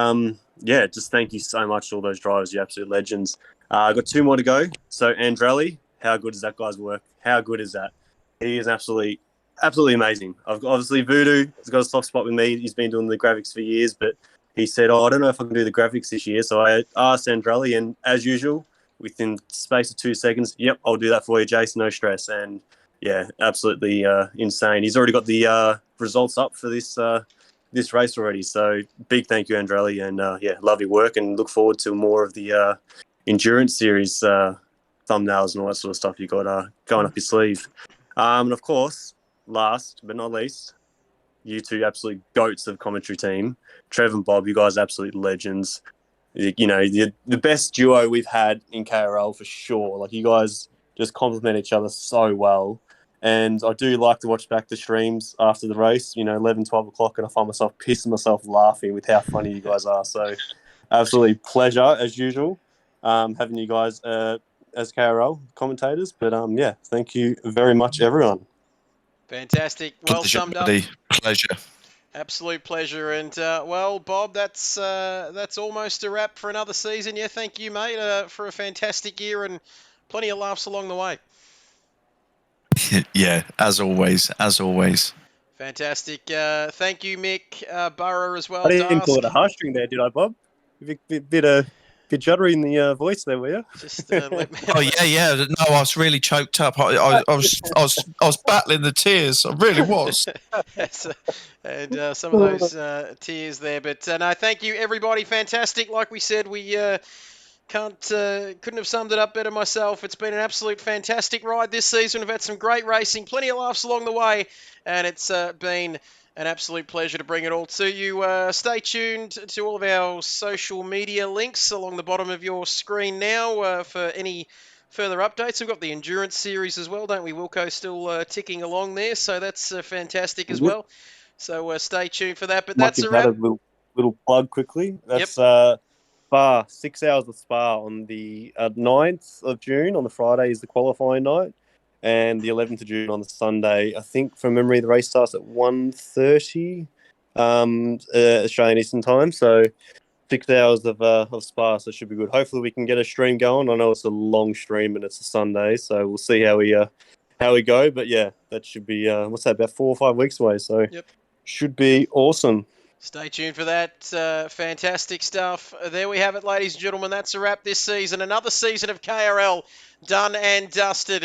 just thank you so much to all those drivers. You're absolute legends. I've got 2 more to go. So Andrelli, how good is that guy's work? How good is that? He is absolutely amazing. I've got, obviously, Voodoo has got a soft spot with me. He's been doing the graphics for years, but he said, I don't know if I can do the graphics this year. So I asked Andrelli, and as usual, within space of 2 seconds, yep, I'll do that for you, Jason, no stress. And yeah, absolutely insane. He's already got the results up for this race already. So big thank you, Andrelli, and love your work, and look forward to more of the endurance series thumbnails and all that sort of stuff you got going up your sleeve. And of course, last but not least, you 2 absolute goats of commentary team, Trev and Bob. You guys are absolute legends. you know, the best duo we've had in KRL for sure. Like, you guys just complement each other so well. And I do like to watch back the streams after the race, 11, 12 o'clock, and I find myself pissing myself laughing with how funny you guys are. So absolutely pleasure, as usual, having you guys as KRL commentators. But, yeah, thank you very much, everyone. Fantastic. Well Pleasure, summed up. buddy. Pleasure. Absolute pleasure. And, well, Bob, that's almost a wrap for another season. Yeah, thank you, mate, for a fantastic year and plenty of laughs along the way. Yeah, as always. Fantastic. Thank you, Mick Burrow, as well. I didn't call Dask. it a heartstring there, did I, Bob? Bit juddery in the voice there, were you? Just Oh yeah. No, I was really choked up. I was battling the tears. I really was. Yes, and some of those tears there. But no, thank you, everybody. Fantastic. Like we said, we couldn't have summed it up better myself. It's been an absolute fantastic ride this season. We've had some great racing, plenty of laughs along the way, and it's been an absolute pleasure to bring it all to you. Stay tuned to all of our social media links along the bottom of your screen now for any further updates. We've got the Endurance Series as well, don't we, Wilco? Still ticking along there, so that's fantastic as well. So stay tuned for that. But Might that's give a wrap. that a little plug quickly. That's Spa, 6 hours of Spa on the 9th of June. On the Friday is the qualifying night, and the 11th of June on the Sunday. I think, from memory, the race starts at 1:30 Australian Eastern Time. So 6 hours of Spa, so it should be good. Hopefully we can get a stream going. I know it's a long stream and it's a Sunday, so we'll see how we go. But yeah, that should be what's that, about 4 or 5 weeks away. So should be awesome. Stay tuned for that. Fantastic stuff. There we have it, ladies and gentlemen. That's a wrap this season. Another season of KRL done and dusted.